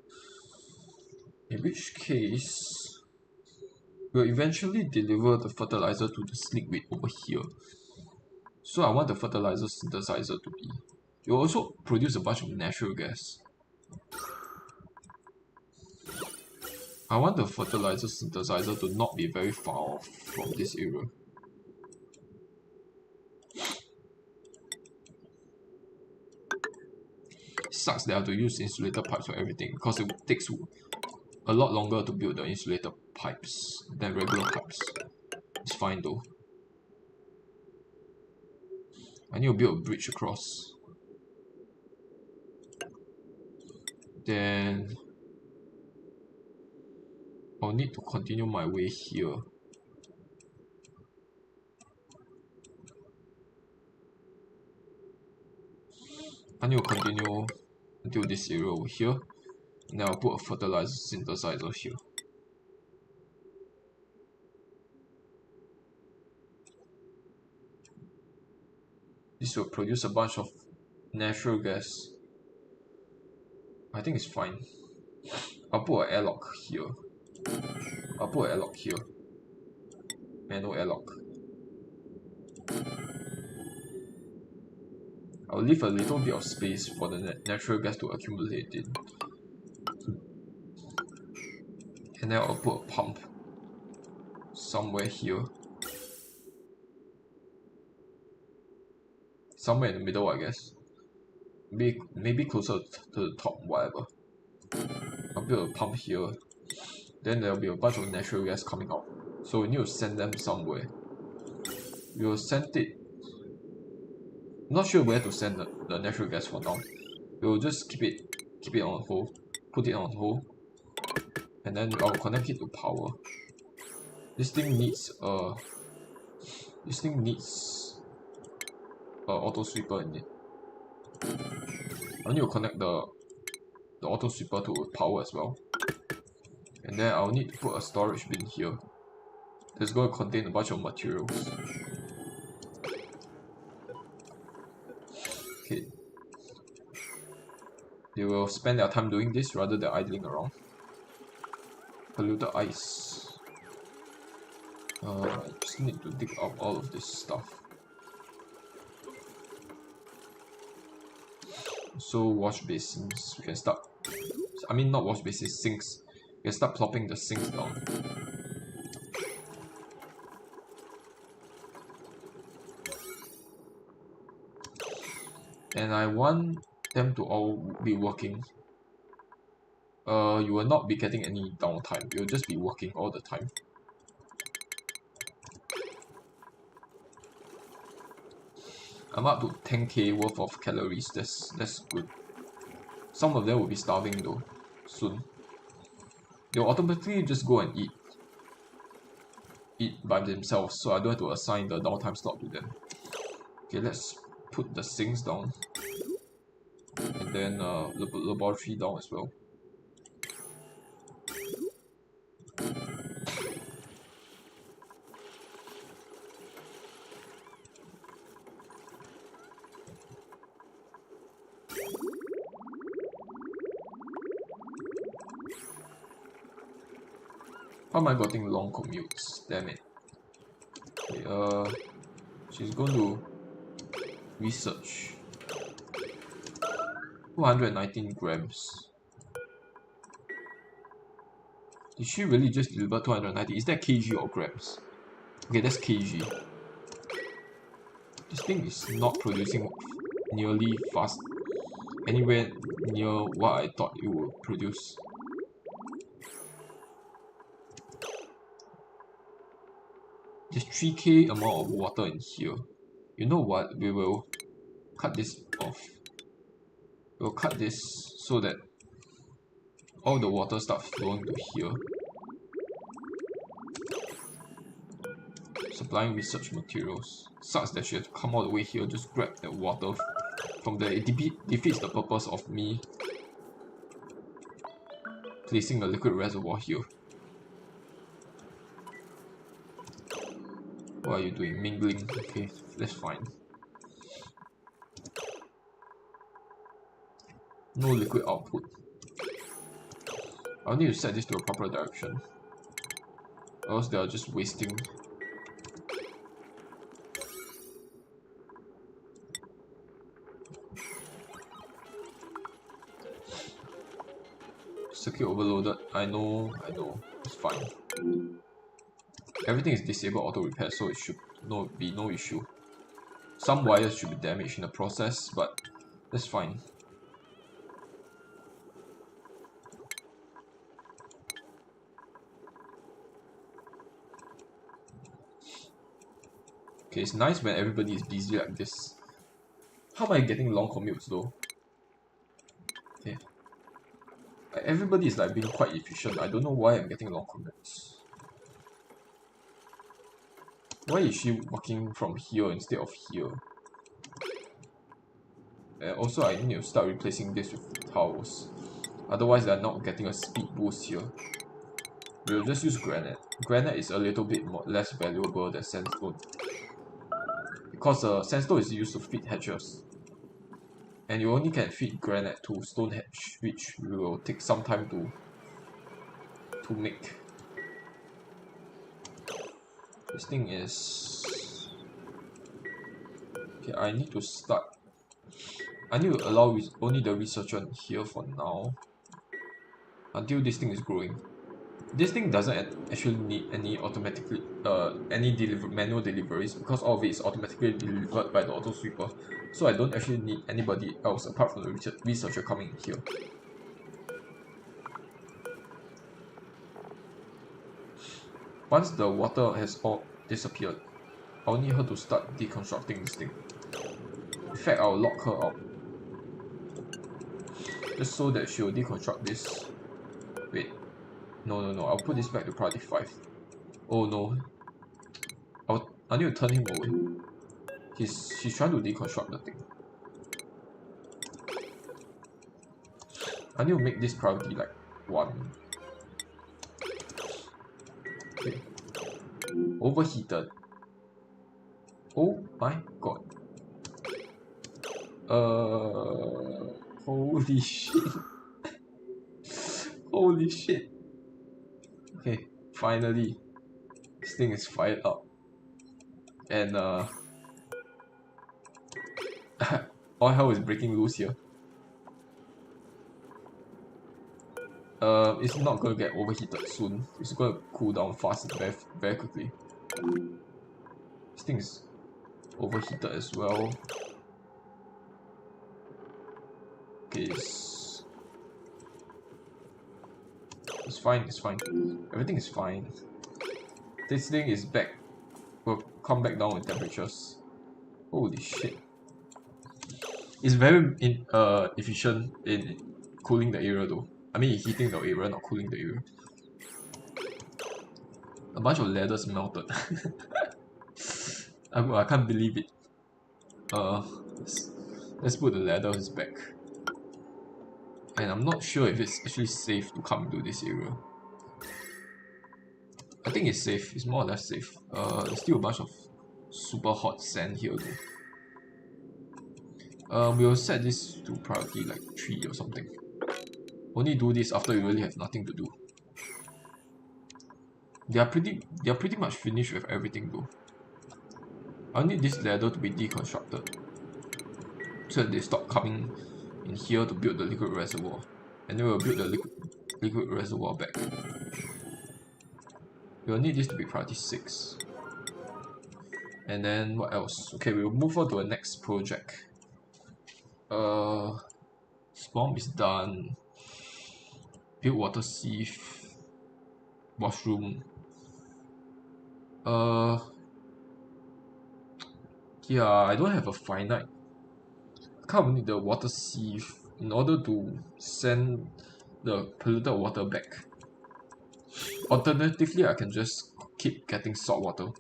In which case, we'll eventually deliver the fertilizer to the liquid over here. So I want the fertilizer synthesizer to be... It will also produce a bunch of natural gas. I want the fertilizer synthesizer to not be very far off from this area. Sucks that I have to use insulator pipes for everything because it takes a lot longer to build the insulator pipes than regular pipes. It's fine though. I need to build a bridge across. Then I'll need to continue my way here. I need to continue until this area over here. And then I'll put a fertilizer synthesizer here. This will produce a bunch of natural gas. I think it's fine. I'll put an airlock here. I'll put an airlock here. Manual airlock. I'll leave a little bit of space for the natural gas to accumulate in. And then I'll put a pump somewhere here. Somewhere in the middle, I guess. Maybe closer to the top, whatever. I'll build a pump here. Then there'll be a bunch of natural gas coming out. So we need to send them somewhere. We will send it. Not sure where to send the natural gas for now. We will just keep it on hold. Put it on hold. And then I'll connect it to power. This thing needs auto sweeper in it. I need to connect the auto sweeper to power as well. And then I'll need to put a storage bin here. That's going to contain a bunch of materials. Okay. They will spend their time doing this rather than idling around. Polluted ice. I just need to dig up all of this stuff. So wash basins, we can start. I mean, not wash basins, sinks. We can start plopping the sinks down. And I want them to all be working. You will not be getting any downtime. You'll just be working all the time. I'm up to 10k worth of calories. That's good. Some of them will be starving though soon. They'll automatically just go and eat by themselves, so I don't have to assign the downtime slot to them. Okay, let's put the sinks down. And then the laboratory down as well. How am I getting long commutes? Damn it. Okay, she's going to research. 219 grams. Did she really just deliver 290? Is that kg or grams? Okay, that's kg. This thing is not producing nearly fast. Anywhere near what I thought it would produce. There's 3k amount of water in here. You know what? We will cut this off. We'll cut this so that all the water starts flowing to here. Supplying research materials. Sucks that she has to come all the way here, just grab that water from there. It defeats the purpose of me placing a liquid reservoir here. What are you doing? Mingling. Okay, that's fine. No liquid output. I'll need to set this to a proper direction. Or else they are just wasting. Circuit overloaded. I know. It's fine. Everything is disabled auto repair, so it should be no issue. Some wires should be damaged in the process, but that's fine. Okay, it's nice when everybody is busy like this. How am I getting long commutes though? Okay. Everybody is like being quite efficient. I don't know why I'm getting long commutes. Why is she working from here instead of here? Also, I need to start replacing this with towels. Otherwise, they're not getting a speed boost here. We'll just use granite. Granite is a little bit less valuable than sandstone. Because sandstone is used to feed hatches. And you only can feed granite to stone hatch, which will take some time to make. This thing is... Okay, I need to start. I need to allow only the researcher here for now. Until this thing is growing. This thing doesn't actually need any automatically manual deliveries because all of it is automatically delivered by the auto sweeper. So I don't actually need anybody else apart from the researcher coming in here. Once the water has all disappeared, I'll need her to start deconstructing this thing. In fact, I'll lock her out. Just so that she'll deconstruct this. Wait. No. I'll put this back to priority 5. Oh no. I need to turn him away. She's trying to deconstruct the thing. I need to make this priority like 1. Okay. Overheated. Oh my god. Holy shit. Holy shit. Okay, finally. This thing is fired up. And all hell is breaking loose here. It's not gonna get overheated soon. It's gonna cool down fast and very quickly. This thing is overheated as well. Okay, it's fine, Everything is fine. This thing is back. Will come back down with temperatures. Holy shit. It's very efficient in cooling the area though. I mean heating the area, not cooling the area. A bunch of leathers melted. I can't believe it. Let's put the leathers back. And I'm not sure if it's actually safe to come into this area. I think it's safe. It's more or less safe. There's still a bunch of super hot sand here though. We'll set this to priority like 3 or something. Only do this after you really have nothing to do. They are pretty much finished with everything though. I need this ladder to be deconstructed so that they stop coming in here to build the liquid reservoir, and then we'll build the liquid reservoir back. We'll need this to be priority 6. And then what else? Okay, we'll move on to the next project. Spawn is done. Build water sieve. Washroom. Yeah, I don't have a finite. I can't need the water sieve in order to send the polluted water back. Alternatively, I can just keep getting salt water.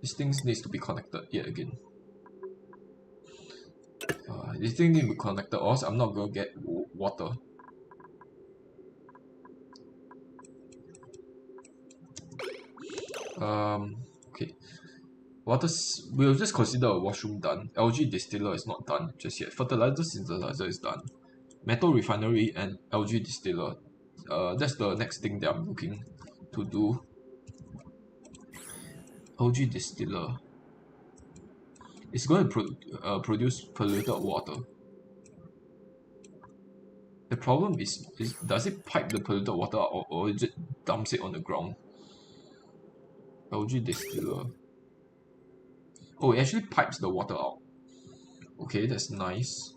This thing needs to be connected yet again. This thing needs to be connected, or else I'm not gonna get water. Okay. We'll just consider a washroom done. Algae distiller is not done just yet. Fertilizer synthesizer is done. Metal refinery and algae distiller. That's the next thing that I'm looking to do. Algae distiller. It's going to produce polluted water. The problem is does it pipe the polluted water out, or it just dumps it on the ground? Algae distiller. Oh, it actually pipes the water out. Okay, that's nice.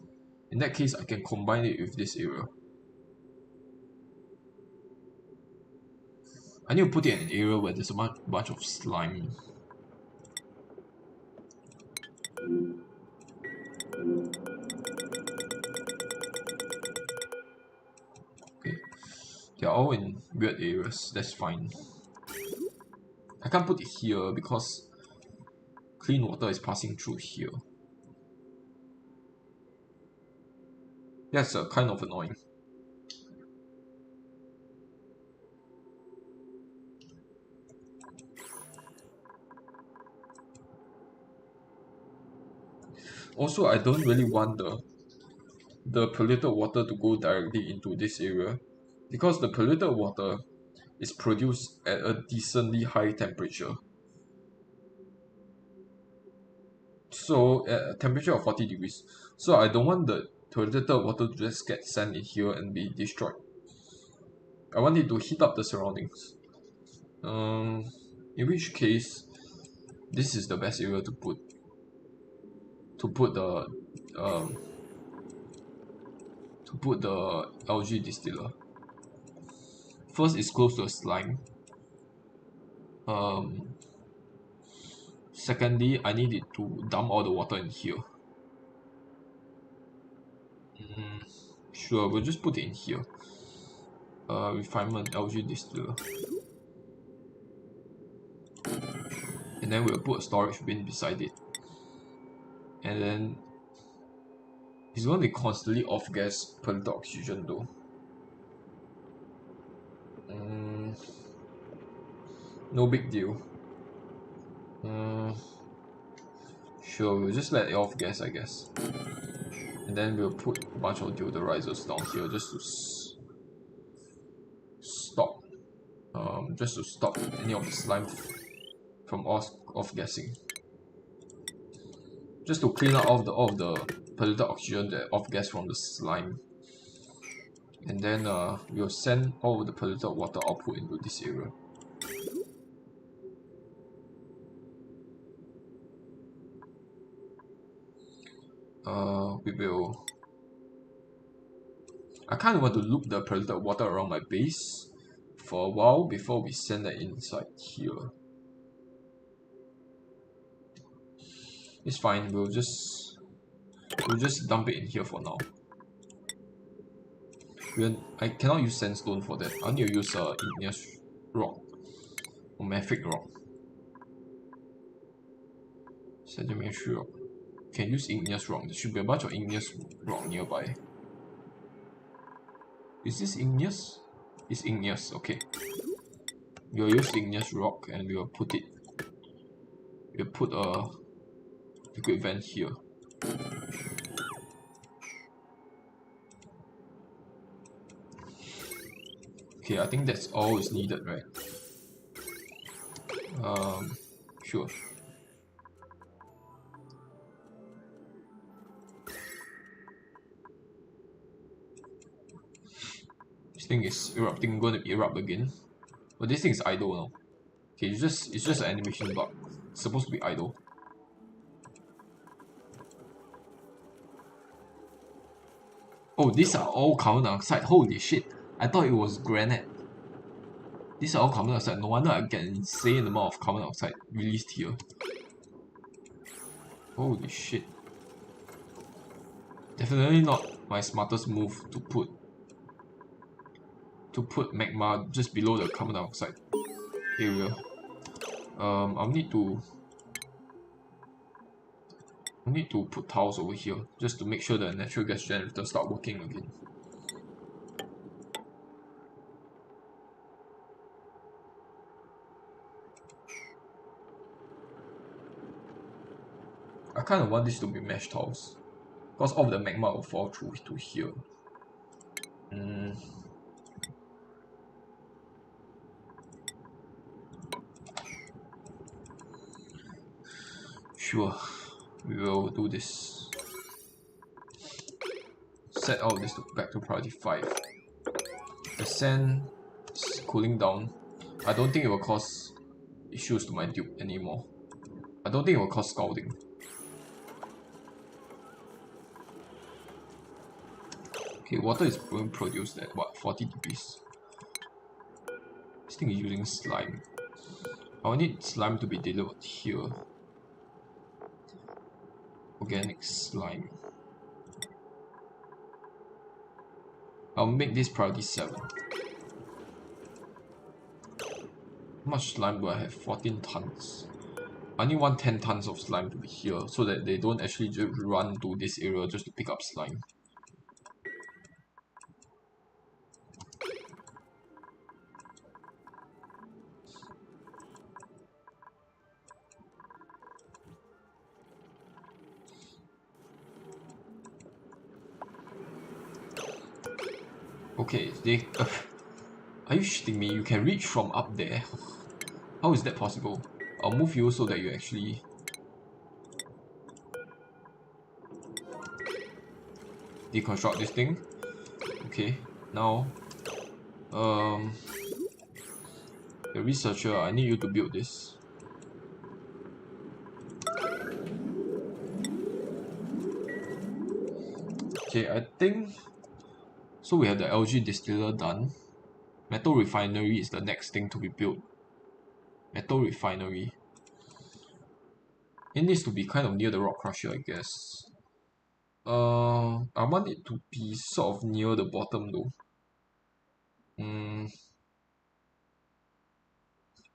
In that case, I can combine it with this area. I need to put it in an area where there's a bunch of slime. Okay, they're all in weird areas, that's fine. I can't put it here because clean water is passing through here. That's kind of annoying. Also, I don't really want the polluted water to go directly into this area because the polluted water is produced at a decently high temperature. So at a temperature of 40 degrees. So I don't want the polluted water to just get sent in here and be destroyed. I want it to heat up the surroundings. In which case, this is the best area to put the um, algae distiller. First, it's close to a slime. Secondly, I need it to dump all the water in here. Sure, we'll just put it in here. Refinement algae distiller. And then we'll put a storage bin beside it. And then it's going to be constantly off gas polluted oxygen though. No big deal. Sure, we'll just let it off gas, I guess. And then we'll put a bunch of deodorizers down here just to stop any of the slime from off gassing. Just to clean out all of the polluted oxygen that off gas from the slime. And then we'll send all of the polluted water output into this area. We will. I kind of want to loop the polluted water around my base for a while before we send that inside here. It's fine. We'll just dump it in here for now. I cannot use sandstone for that. I need to use igneous rock or mafic rock. Sedimentary rock. Can use igneous rock. There should be a bunch of igneous rock nearby. Is this igneous? It's igneous. Okay. We'll use igneous rock and we'll put a liquid vent here. Okay, I think that's all is needed, right? Sure. This thing is erupting, going to erupt again. But this thing is idle now. Okay, it's just an animation bug. It's supposed to be idle. Oh, these are all carbon dioxide. Holy shit! I thought it was granite. These are all carbon dioxide. No wonder I get an insane amount of carbon dioxide released here. Holy shit. Definitely not my smartest move to put magma just below the carbon dioxide area. I'll need to put tiles over here just to make sure the natural gas generator start working again. I kind of want this to be mesh tiles because all the magma will fall through to here. Sure, we will do this. Set all this back to priority 5. The sand is cooling down. I don't think it will cause issues to my dupe anymore. I don't think it will cause scalding. Okay, water is being produced at what, 40 degrees? This thing is using slime. I will need slime to be delivered here. Organic slime. I'll make this priority 7. How much slime do I have? 14 tons. I only want 10 tons of slime to be here so that they don't actually just run to this area just to pick up slime. Okay, they... are you shitting me? You can reach from up there. How is that possible? I'll move you so that you actually... deconstruct this thing. Okay, now... the researcher, I need you to build this. Okay, I think... so we have the algae distiller done. Metal refinery is the next thing to be built. Metal refinery. It needs to be kind of near the rock crusher, I guess. I want it to be sort of near the bottom though.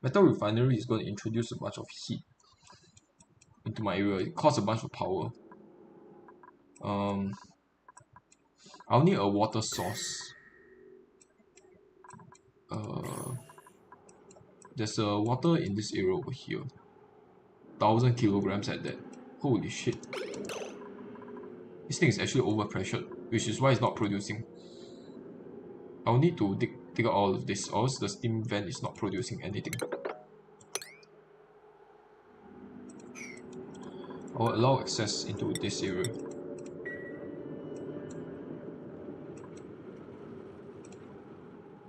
Metal refinery is going to introduce a bunch of heat into my area. It costs a bunch of power. I'll need a water source. There's a water in this area over here. 1,000 kilograms at that. Holy shit. This thing is actually overpressured, which is why it's not producing. I'll need to dig out all of this, or else the steam vent is not producing anything. I'll allow access into this area.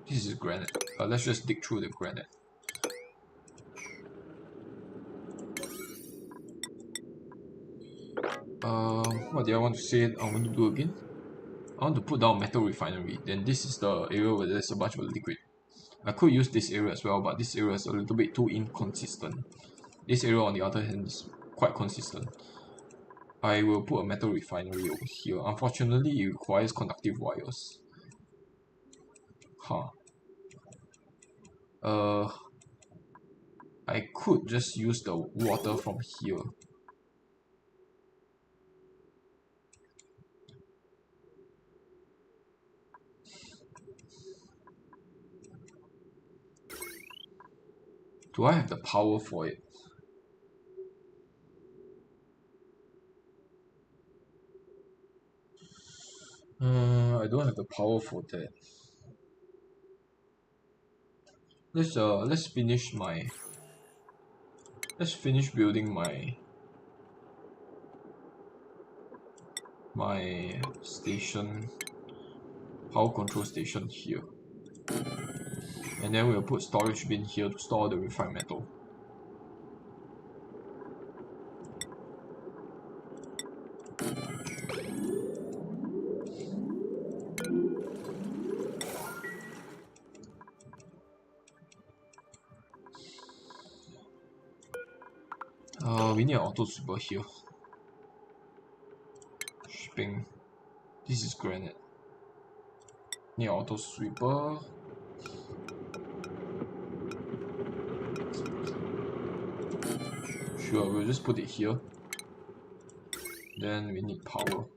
This is granite. Let's just dig through the granite. What did I want to say? I want to do again. I want to put down metal refinery. Then this is the area where there's a bunch of liquid. I could use this area as well, but this area is a little bit too inconsistent. This area, on the other hand, is quite consistent. I will put a metal refinery over here. Unfortunately, it requires conductive wires. Huh. I could just use the water from here. Do I have the power for it? I don't have the power for that. Let's finish building my station, power control station here, and then we'll put storage bin here to store the refined metal. We need an auto sweeper here. Shipping. This is granite. Need an auto sweeper. Sure, we'll just put it here. Then we need power.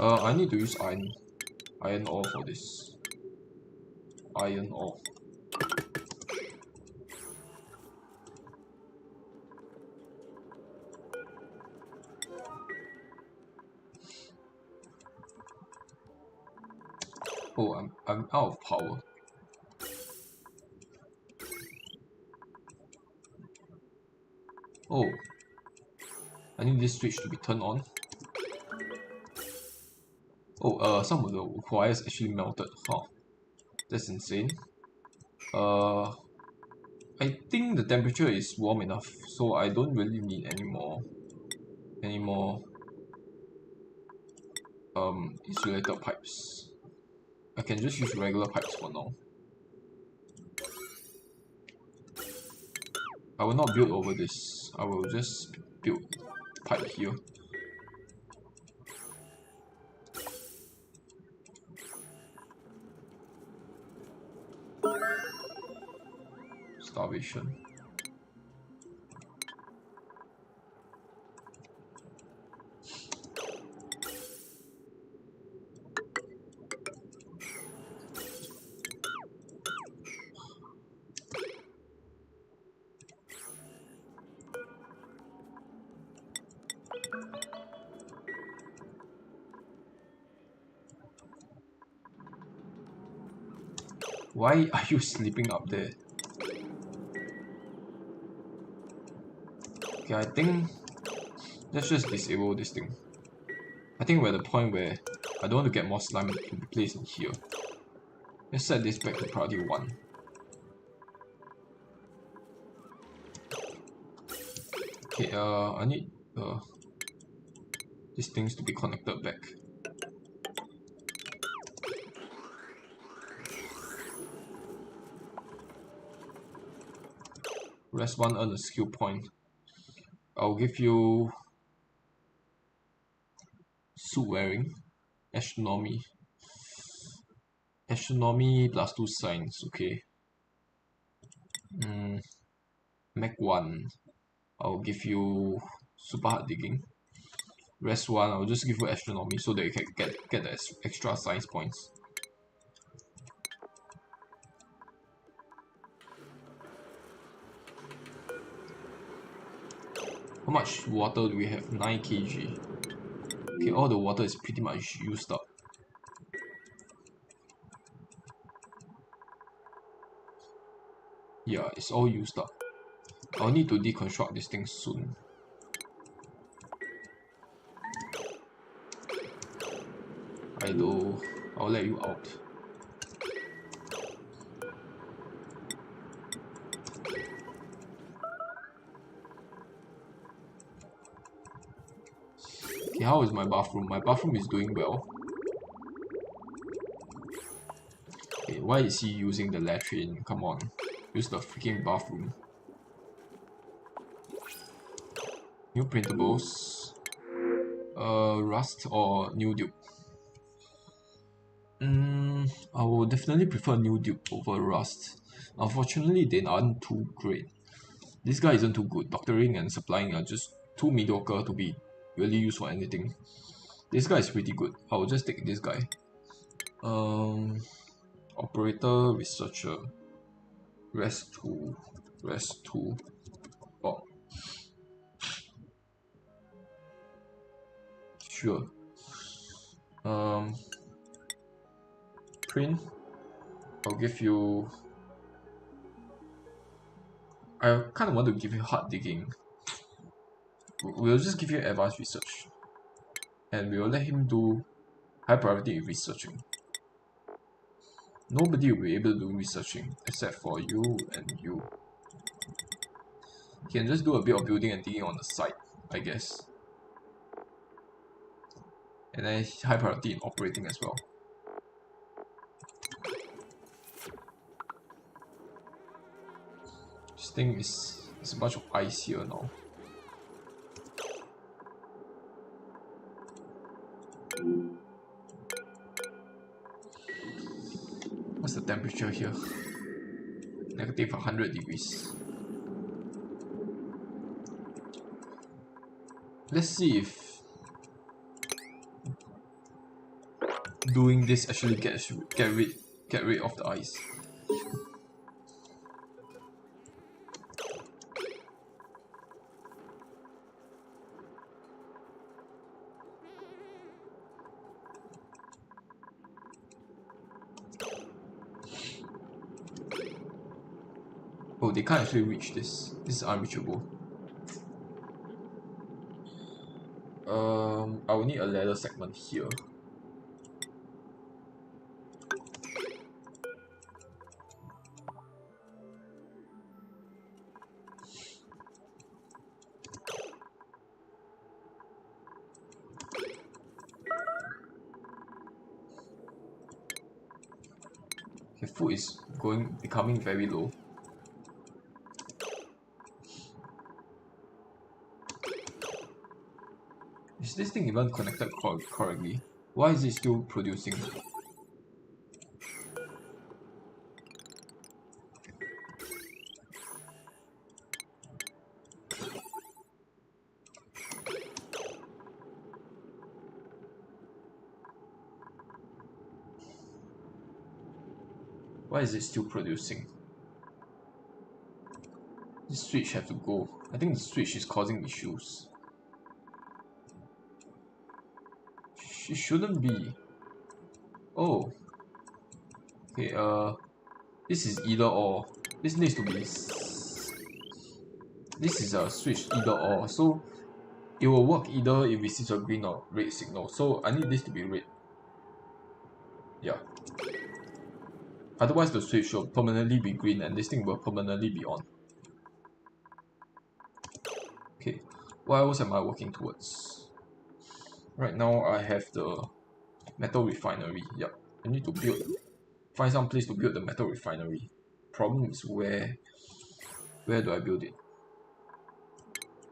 I need to use iron ore for this. Iron ore. Oh, I'm out of power. Oh, I need this switch to be turned on. Oh, some of the wires actually melted. Huh, that's insane. I think the temperature is warm enough, so I don't really need any more insulator pipes. I can just use regular pipes for now. I will not build over this. I will just build pipe here. Starvation. Why are you sleeping up there? Okay, I think let's just disable this thing. I think we're at the point where I don't want to get more slime to be placed in here. Let's set this back to priority 1. Okay, I need these things to be connected back. Rest 1 earn a skill point. I'll give you suit wearing, astronomy. Astronomy plus 2 science, okay. Mech 1. I'll give you super hard digging. Rest 1, I'll just give you astronomy so that you can get the extra science points. How much water do we have? 9 kg. Okay, all the water is pretty much used up. Yeah, it's all used up. I'll need to deconstruct this thing soon. I'll let you out. Okay, how is my bathroom? My bathroom is doing well. Okay, why is he using the latrine? Come on, use the freaking bathroom. New printables. Rust or new dupe? I will definitely prefer new dupe over rust. Unfortunately, they aren't too great. This guy isn't too good. Doctoring and supplying are just too mediocre to be really used for anything. This guy is pretty good. I will just take this guy. Operator, researcher. Rest 2. Rest 2. Oh. Sure. Print. I'll give you... I kind of want to give you hard digging. We'll just give you advanced research. And we'll let him do high priority researching. Nobody will be able to do researching except for you and you. You can just do a bit of building and digging on the side, I guess. And then high priority in operating as well. This thing is a bunch of ice here now. What's the temperature here? Negative 100 degrees. Let's see if doing this actually get rid of the ice. Oh, they can't actually reach this. This is unreachable. I will need a ladder segment here. Okay, food is becoming very low. Is this thing even connected correctly? Why is it still producing? Why is it still producing? This switch have to go. I think the switch is causing issues. It shouldn't be. Oh. Okay, This is either or. This needs to be... This is a switch either or. So it will work either if it sees a green or red signal. So I need this to be red. Yeah. Otherwise the switch will permanently be green and this thing will permanently be on. Okay. What else am I working towards? Right now I have the metal refinery. Yep. I need to find some place to build the metal refinery. Problem is where do I build it?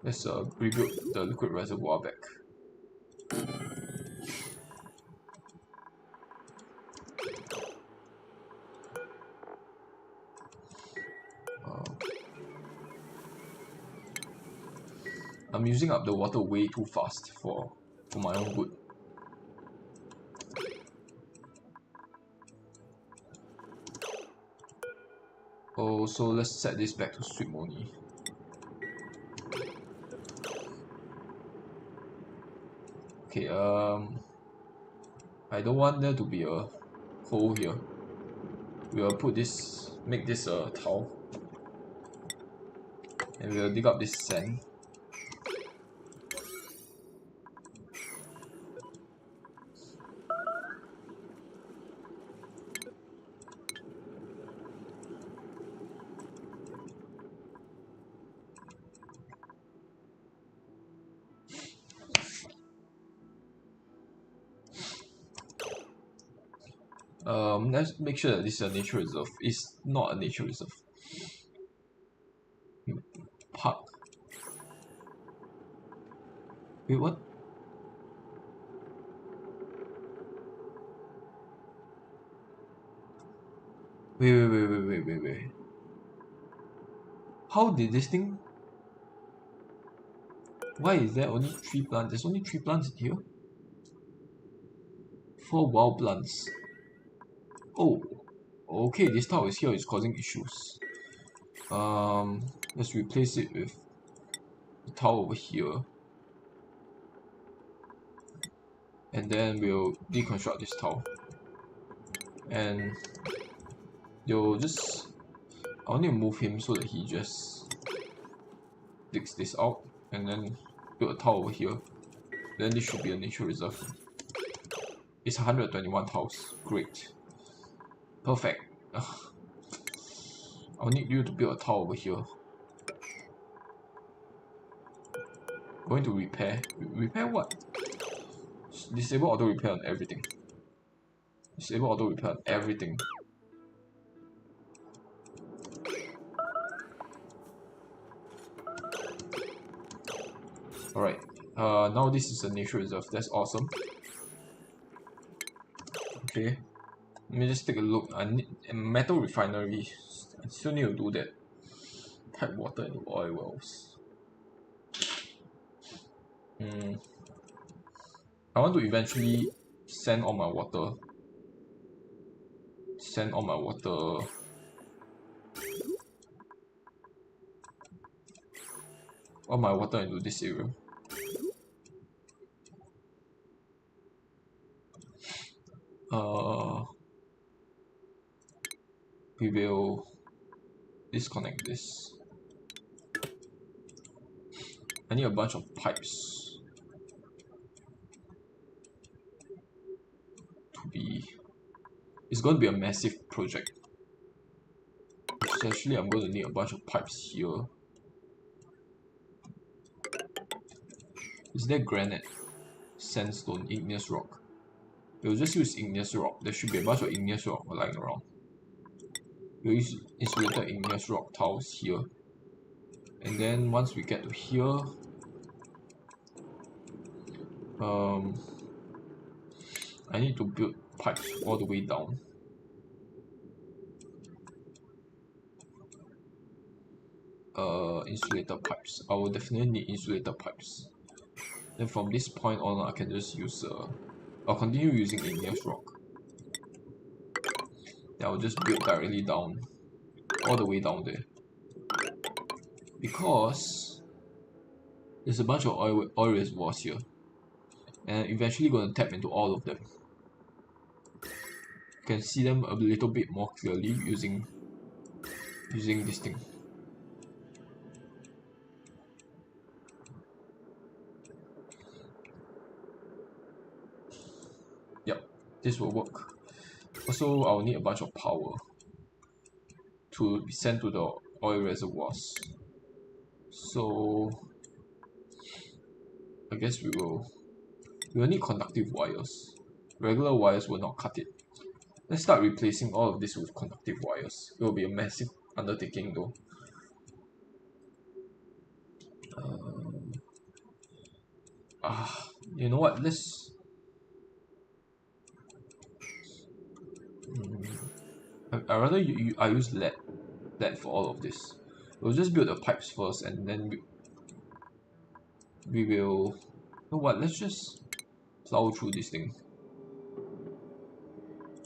Let's rebuild the liquid reservoir back. I'm using up the water way too fast for my own good. Oh, so let's set this back to swim only. Okay, I don't want there to be a hole here. We'll make this a tile. And we'll dig up this sand. Let's make sure that this is a nature reserve. It's not a nature reserve. Park. Wait, what? Wait. How did this thing? Why is there only 3 plants? There's only 3 plants in here. 4 wild plants. Oh, okay. This tile is here is causing issues. Let's replace it with the tile over here, and then we'll deconstruct this tile. And I'll need to move him so that he just digs this out, and then build a tile over here. Then this should be a nature reserve. It's 121 tiles. Great. Perfect. I'll need you to build a tile over here. Going to repair. Repair what? Disable auto repair on everything. Disable auto repair on everything. Alright. Now this is a nature reserve. That's awesome. Okay. Let me just take a look. I need a metal refinery. I still need to do that. Pipe water into oil wells. I want to eventually send all my water. All my water into this area. We will disconnect this. I need a bunch of pipes to be... It's going to be a massive project. Essentially, I'm going to need a bunch of pipes here. Is there granite, sandstone, igneous rock? We'll just use igneous rock. There should be a bunch of igneous rock lying around. We'll use insulated igneous rock tiles here. And then once we get to here, I need to build pipes all the way down. Insulated pipes. I will definitely need insulated pipes. Then from this point on, I can just use I'll continue using igneous rock. Then I'll just build directly down, all the way down there. Because there's a bunch of oil reservoirs here, and I'm eventually going to tap into all of them. You can see them a little bit more clearly using using this thing. Yep, this will work. Also, I'll need a bunch of power to be sent to the oil reservoirs. So I guess we will need conductive wires. Regular wires will not cut it. Let's start replacing all of this with conductive wires. It will be a massive undertaking though. You know what? Let's. I rather I use lead for all of this. We'll just build the pipes first, and then we will. You know what? Let's just plow through this thing.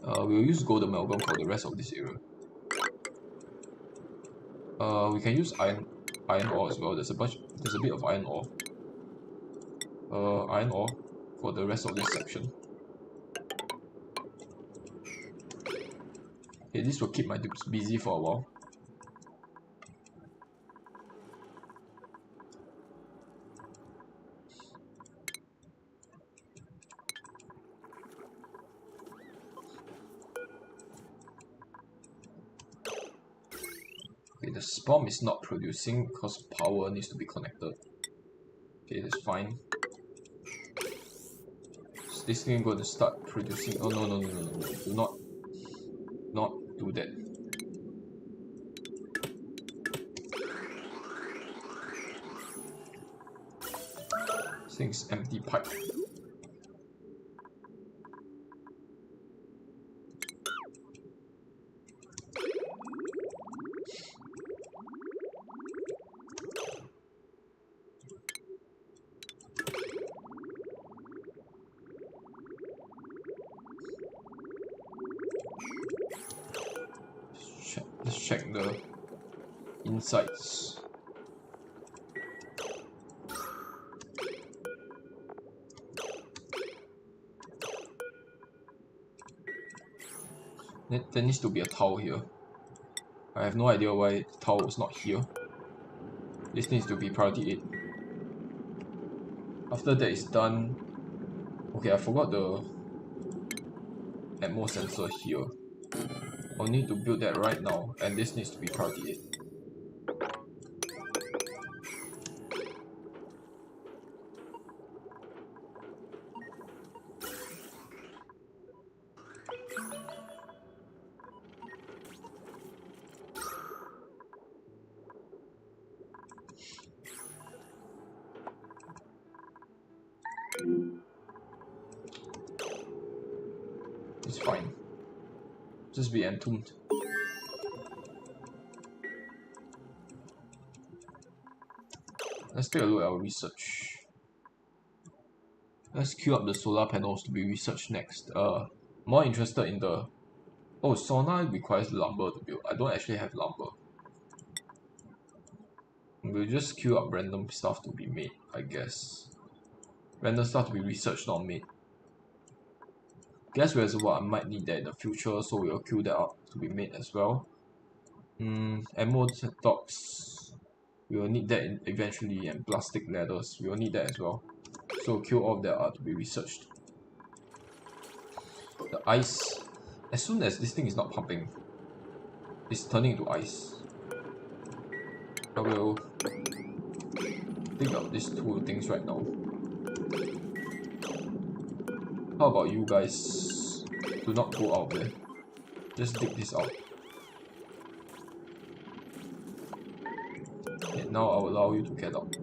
We'll use gold amalgam for the rest of this area. We can use iron ore as well. There's a bit of iron ore. Iron ore for the rest of this section. Okay, this will keep my dupes busy for a while. Okay, the spawn is not producing because power needs to be connected. Okay, that's fine. Is this thing going to start producing? Oh no! Do not do that. This thing's empty pipe. Let's check the insides. There needs to be a towel here. I have no idea why the towel is not here. This needs to be priority 8. After that is done. Okay, I forgot the atmo sensor here. I'll need to build that right now, and this needs to be priority 8. It's fine. Just be entombed. Let's take a look at our research. Let's queue up the solar panels to be researched next. More interested in the... Oh, sauna requires lumber to build. I don't actually have lumber. We'll just queue up random stuff to be made, I guess. Random stuff to be researched, not made. Gas reservoir, I might need that in the future, so we'll queue that up to be made as well. Ammo docks, we will need that eventually, and plastic ladders, we will need that as well. So queue all of that up to be researched. The ice, as soon as this thing is not pumping, it's turning into ice. I will dig up these two things right now. How about you guys? Do not go out there. Just dig this out. Okay, now I'll allow you to get out.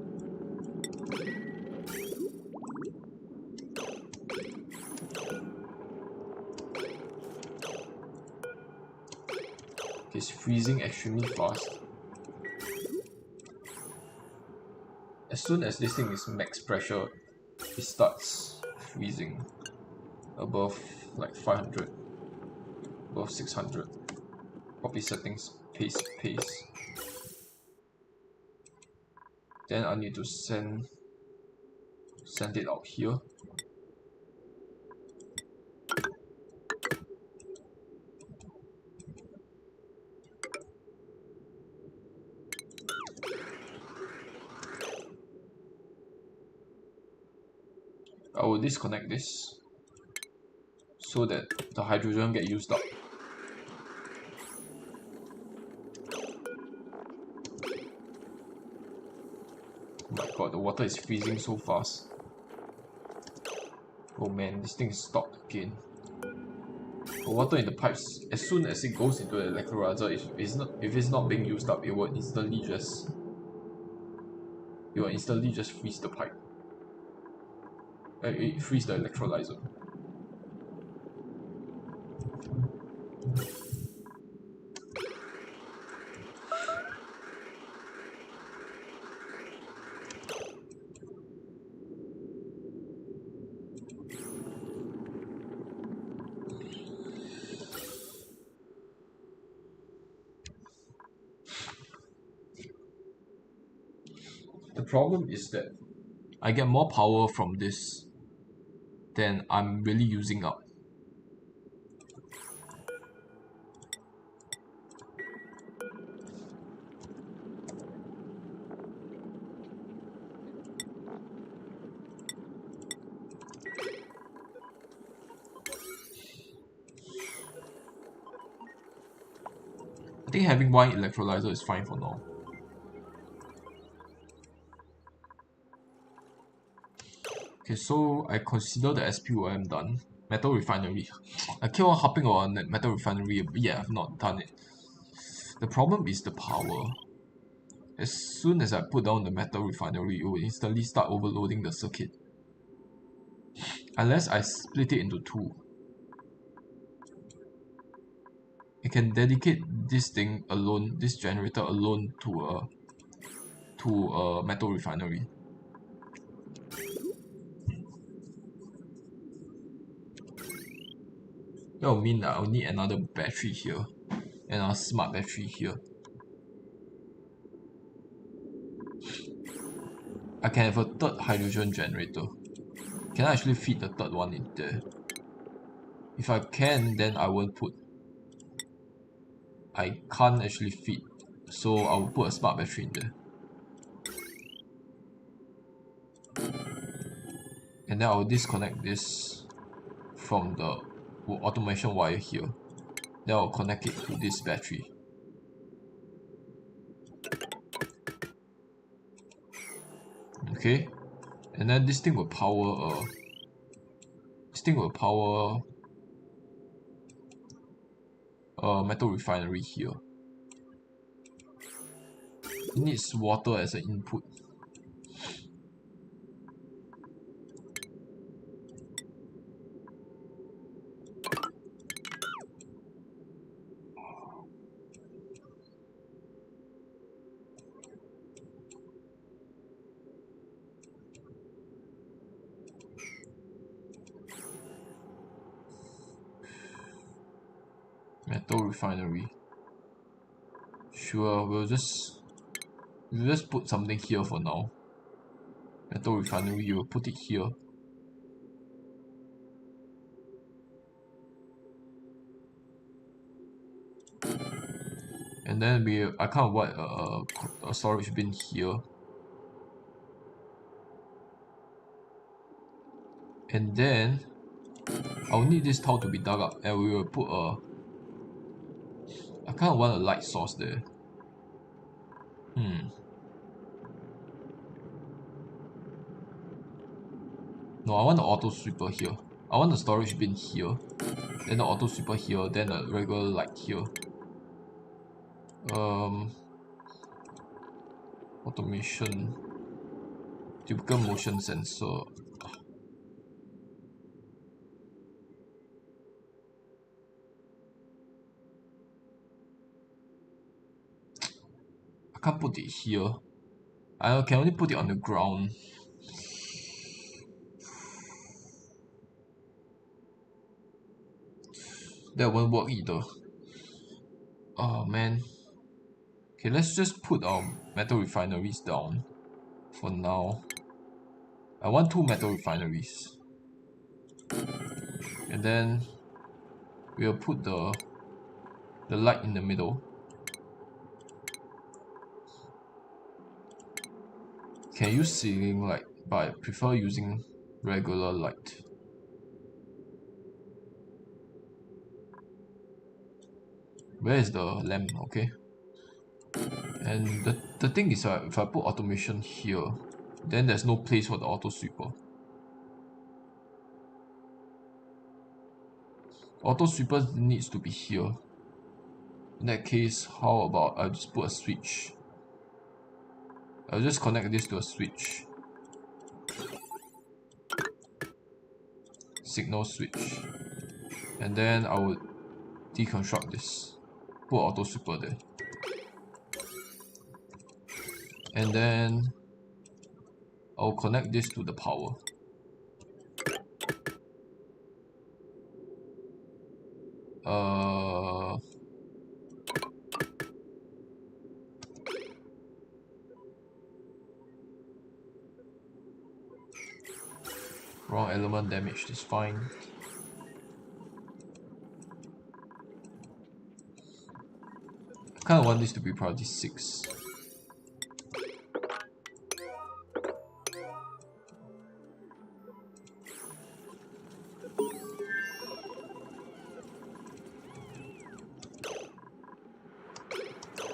Okay, it's freezing extremely fast. As soon as this thing is max pressure, it starts freezing above like 500, above 600. Copy settings, paste. Then I need to send it out here. I will disconnect this so that the hydrogen get used up. Oh my god, the water is freezing so fast. Oh man, this thing is stopped again. The water in the pipes, as soon as it goes into the electrolyzer, if it's not being used up, it will instantly just freeze the pipe. It freeze the electrolyzer. The problem is that I get more power from this than I'm really using up. I think having one electrolyzer is fine for now. Okay, so I consider the SPOM done. Metal refinery. I keep on hopping on that metal refinery, but yeah, I've not done it. The problem is the power. As soon as I put down the metal refinery, it will instantly start overloading the circuit. Unless I split it into two. I can dedicate this thing alone, this generator alone to a metal refinery. That will mean that I'll need another battery here and a smart battery here. I can have a third hydrogen generator. Can I actually feed the third one in there? If I can, then I will put. I can't actually feed, so I will put a smart battery in there. And then I will disconnect this from the automation wire here. Then I'll connect it to this battery. Okay, and then this thing will power a metal refinery here. It needs water as an input. Metal refinery. Sure, we'll just put something here for now. Metal refinery, you will put it here. And then I can't want a storage bin here. And then I'll need this tile to be dug up, and we will put I kind of want a light source there. No, I want the auto sweeper here. I want the storage bin here, then the auto sweeper here, then a regular light here. Automation, typical motion sensor. I can't put it here. I can only put it on the ground. That won't work either. Oh man. Okay, let's just put our metal refineries down for now. I want 2 metal refineries. And then we'll put the light in the middle. Can use ceiling light, but I prefer using regular light. Where is the lamp? Okay. And the thing is, if I put automation here, then there's no place for the auto sweeper. Auto sweeper needs to be here. In that case, how about I just put a switch? I'll just connect this to a switch. Signal switch. And then I would deconstruct this. Put auto sweeper there. And then I'll connect this to the power. Wrong element damaged is fine. I kind of want this to be priority 6.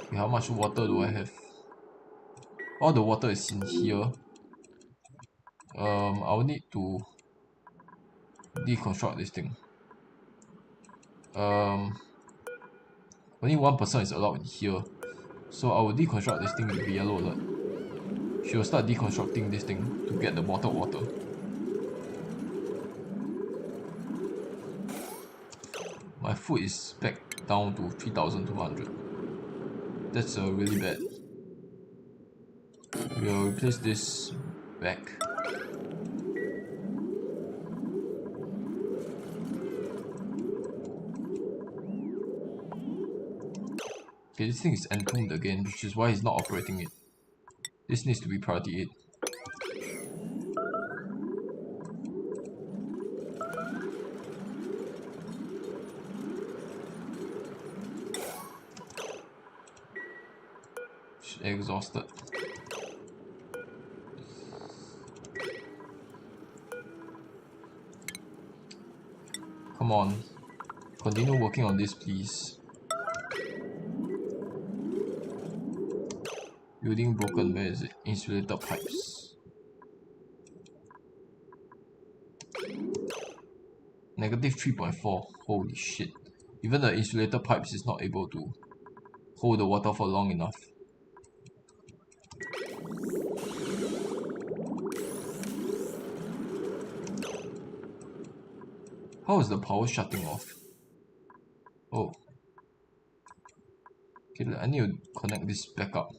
Okay, how much water do I have? All the water is in here. I'll need to deconstruct this thing. Only one person is allowed in here, so I will deconstruct this thing with the yellow alert. She will start deconstructing this thing to get the bottled water. My food is back down to 3,200. That's really bad. We'll replace this back. Okay, this thing is entombed again, which is why he's not operating it. This needs to be priority 8. Exhausted. Come on. Continue working on this, please. Building broken, where is it? Insulator pipes. Negative 3.4. Holy shit. Even the insulator pipes is not able to hold the water for long enough. How is the power shutting off? Oh. Okay, I need to connect this back up.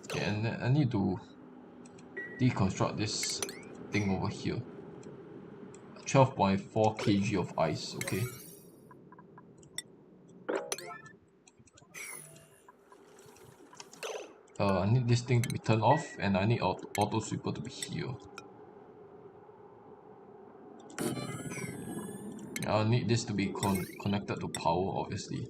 Okay, and then I need to deconstruct this thing over here. 12.4 kg of ice, okay. I need this thing to be turned off, and I need auto sweeper to be here. I'll need this to be connected to power, obviously.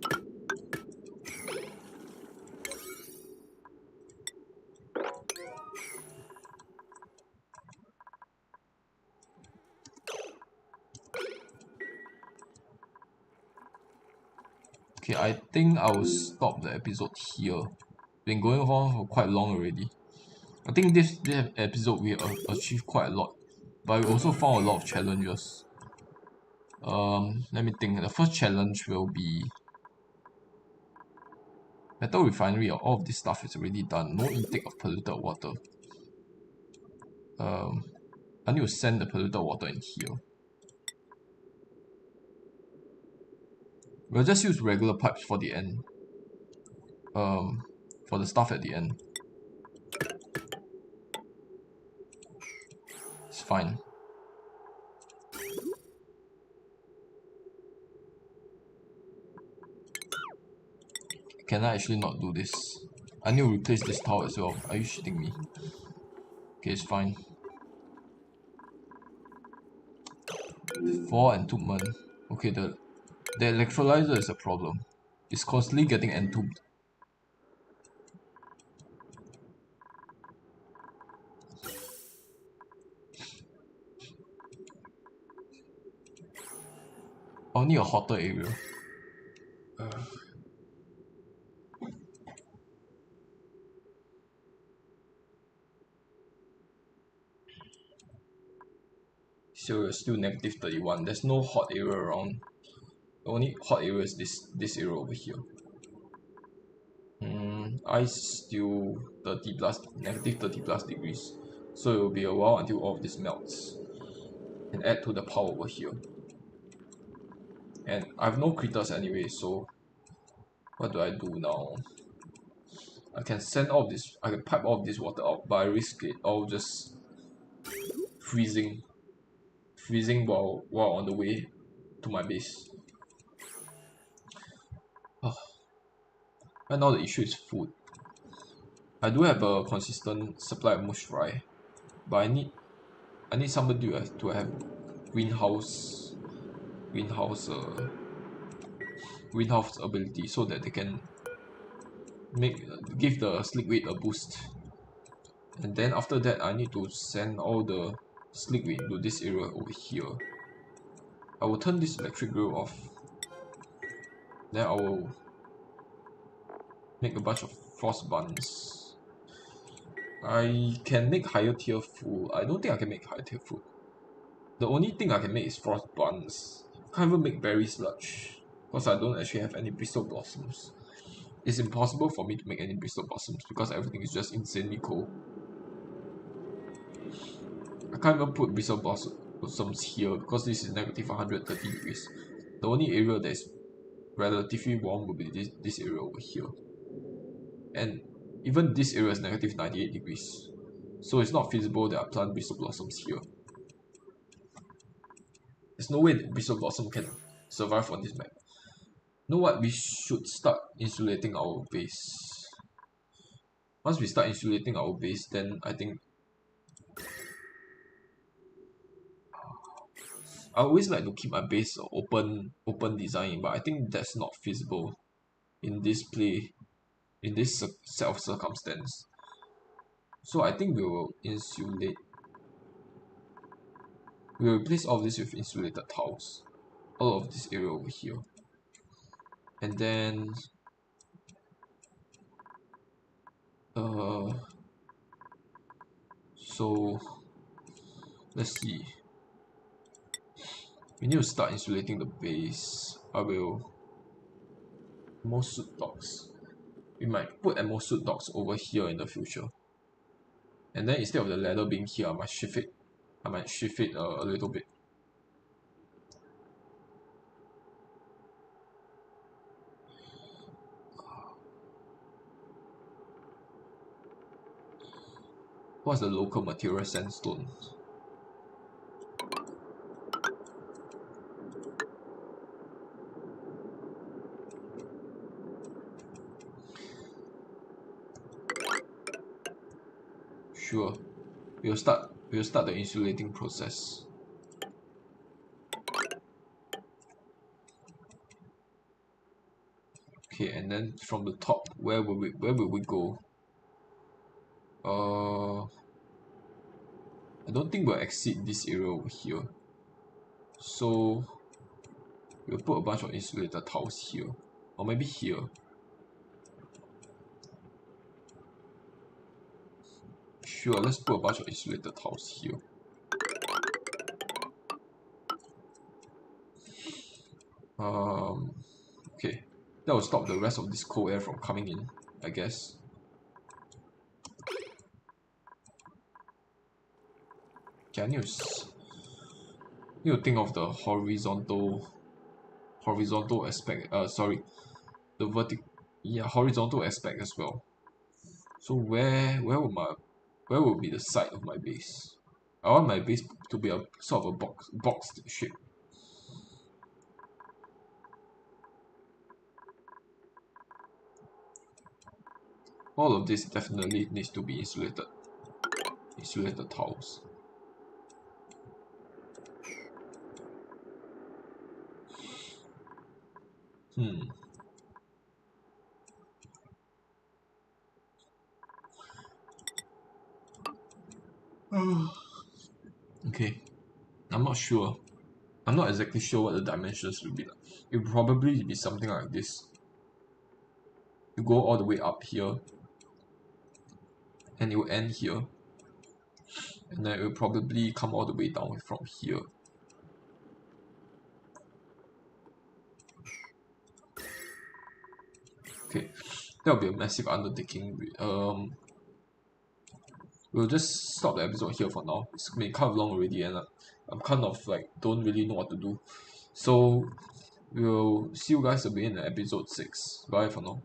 Okay, I think I will stop the episode here. Been going on for quite long already. I think this episode we achieved quite a lot, but we also found a lot of challenges. Let me think. The first challenge will be metal refinery. All of this stuff is already done. No intake of polluted water. I need to send the polluted water in here. We'll just use regular pipes for the end. For the stuff at the end. It's fine. Can I actually not do this? I need to replace this tile as well. Are you shitting me? Okay, it's fine. 4 entombment. Okay, the electrolyzer is a problem. is constantly getting entombed. I'll need a hotter area. So we're still negative 31. There's no hot area around. The only hot area is this area over here. Ice still 30 plus, negative 30 plus degrees. So it will be a while until all of this melts. And add to the power over here. And I have no critters anyway, so what do I do now? I can send all of this, I can pipe all of this water out, but I risk it all just freezing while on the way to my base. Oh. Right now the issue is food. I do have a consistent supply of mush fry, but I need somebody to have greenhouse greenhouse ability so that they can give the slick weight a boost. And then after that I need to send all the slick weight to this area over here. I will turn this electric grill off. Then I will make a bunch of frost buns. I can make higher tier food. I don't think I can make higher tier food. The only thing I can make is frost buns. Can't even make berry sludge because I don't actually have any bristle blossoms. It's impossible for me to make any bristle blossoms because everything is just insanely cold. I can't even put bristle blossoms here because this is negative 130 degrees. The only area that is relatively warm will be this area over here. And even this area is negative 98 degrees. So it's not feasible that I plant bristle blossoms here. There's no way that bristle blossom can survive on this map. You know what? We should start insulating our base. Once we start insulating our base, then I think I always like to keep my base open design, but I think that's not feasible in this set of circumstance. So I think we will insulate. We will replace all of this with insulated tiles. All of this area over here. And then so let's see. We need to start insulating the base. I will Mosuit docks. We might put Mosuit docks over here in the future. And then instead of the ladder being here, I might shift it a little bit. What's the local material? Sandstone. Sure. We'll start the insulating process. Okay, and then from the top, where will we go? I don't think we'll exceed this area over here. So we'll put a bunch of insulated tiles here. Or maybe here. Sure, let's put a bunch of insulated tiles here. Okay. That will stop the rest of this cold air from coming in, I guess. Okay, I need to think of the horizontal aspect. The horizontal aspect as well. So where will be the side of my base? I want my base to be a sort of a boxed shape. All of this definitely needs to be insulated tiles. Okay, I'm not sure. I'm not exactly sure what the dimensions will be like. It will probably be something like this. You go all the way up here, and it will end here, and then it will probably come all the way down from here. Okay, that will be a massive undertaking. We'll just stop the episode here for now. It's been kind of long already, and I'm kind of like don't really know what to do. So we'll see you guys again in episode 6. Bye for now.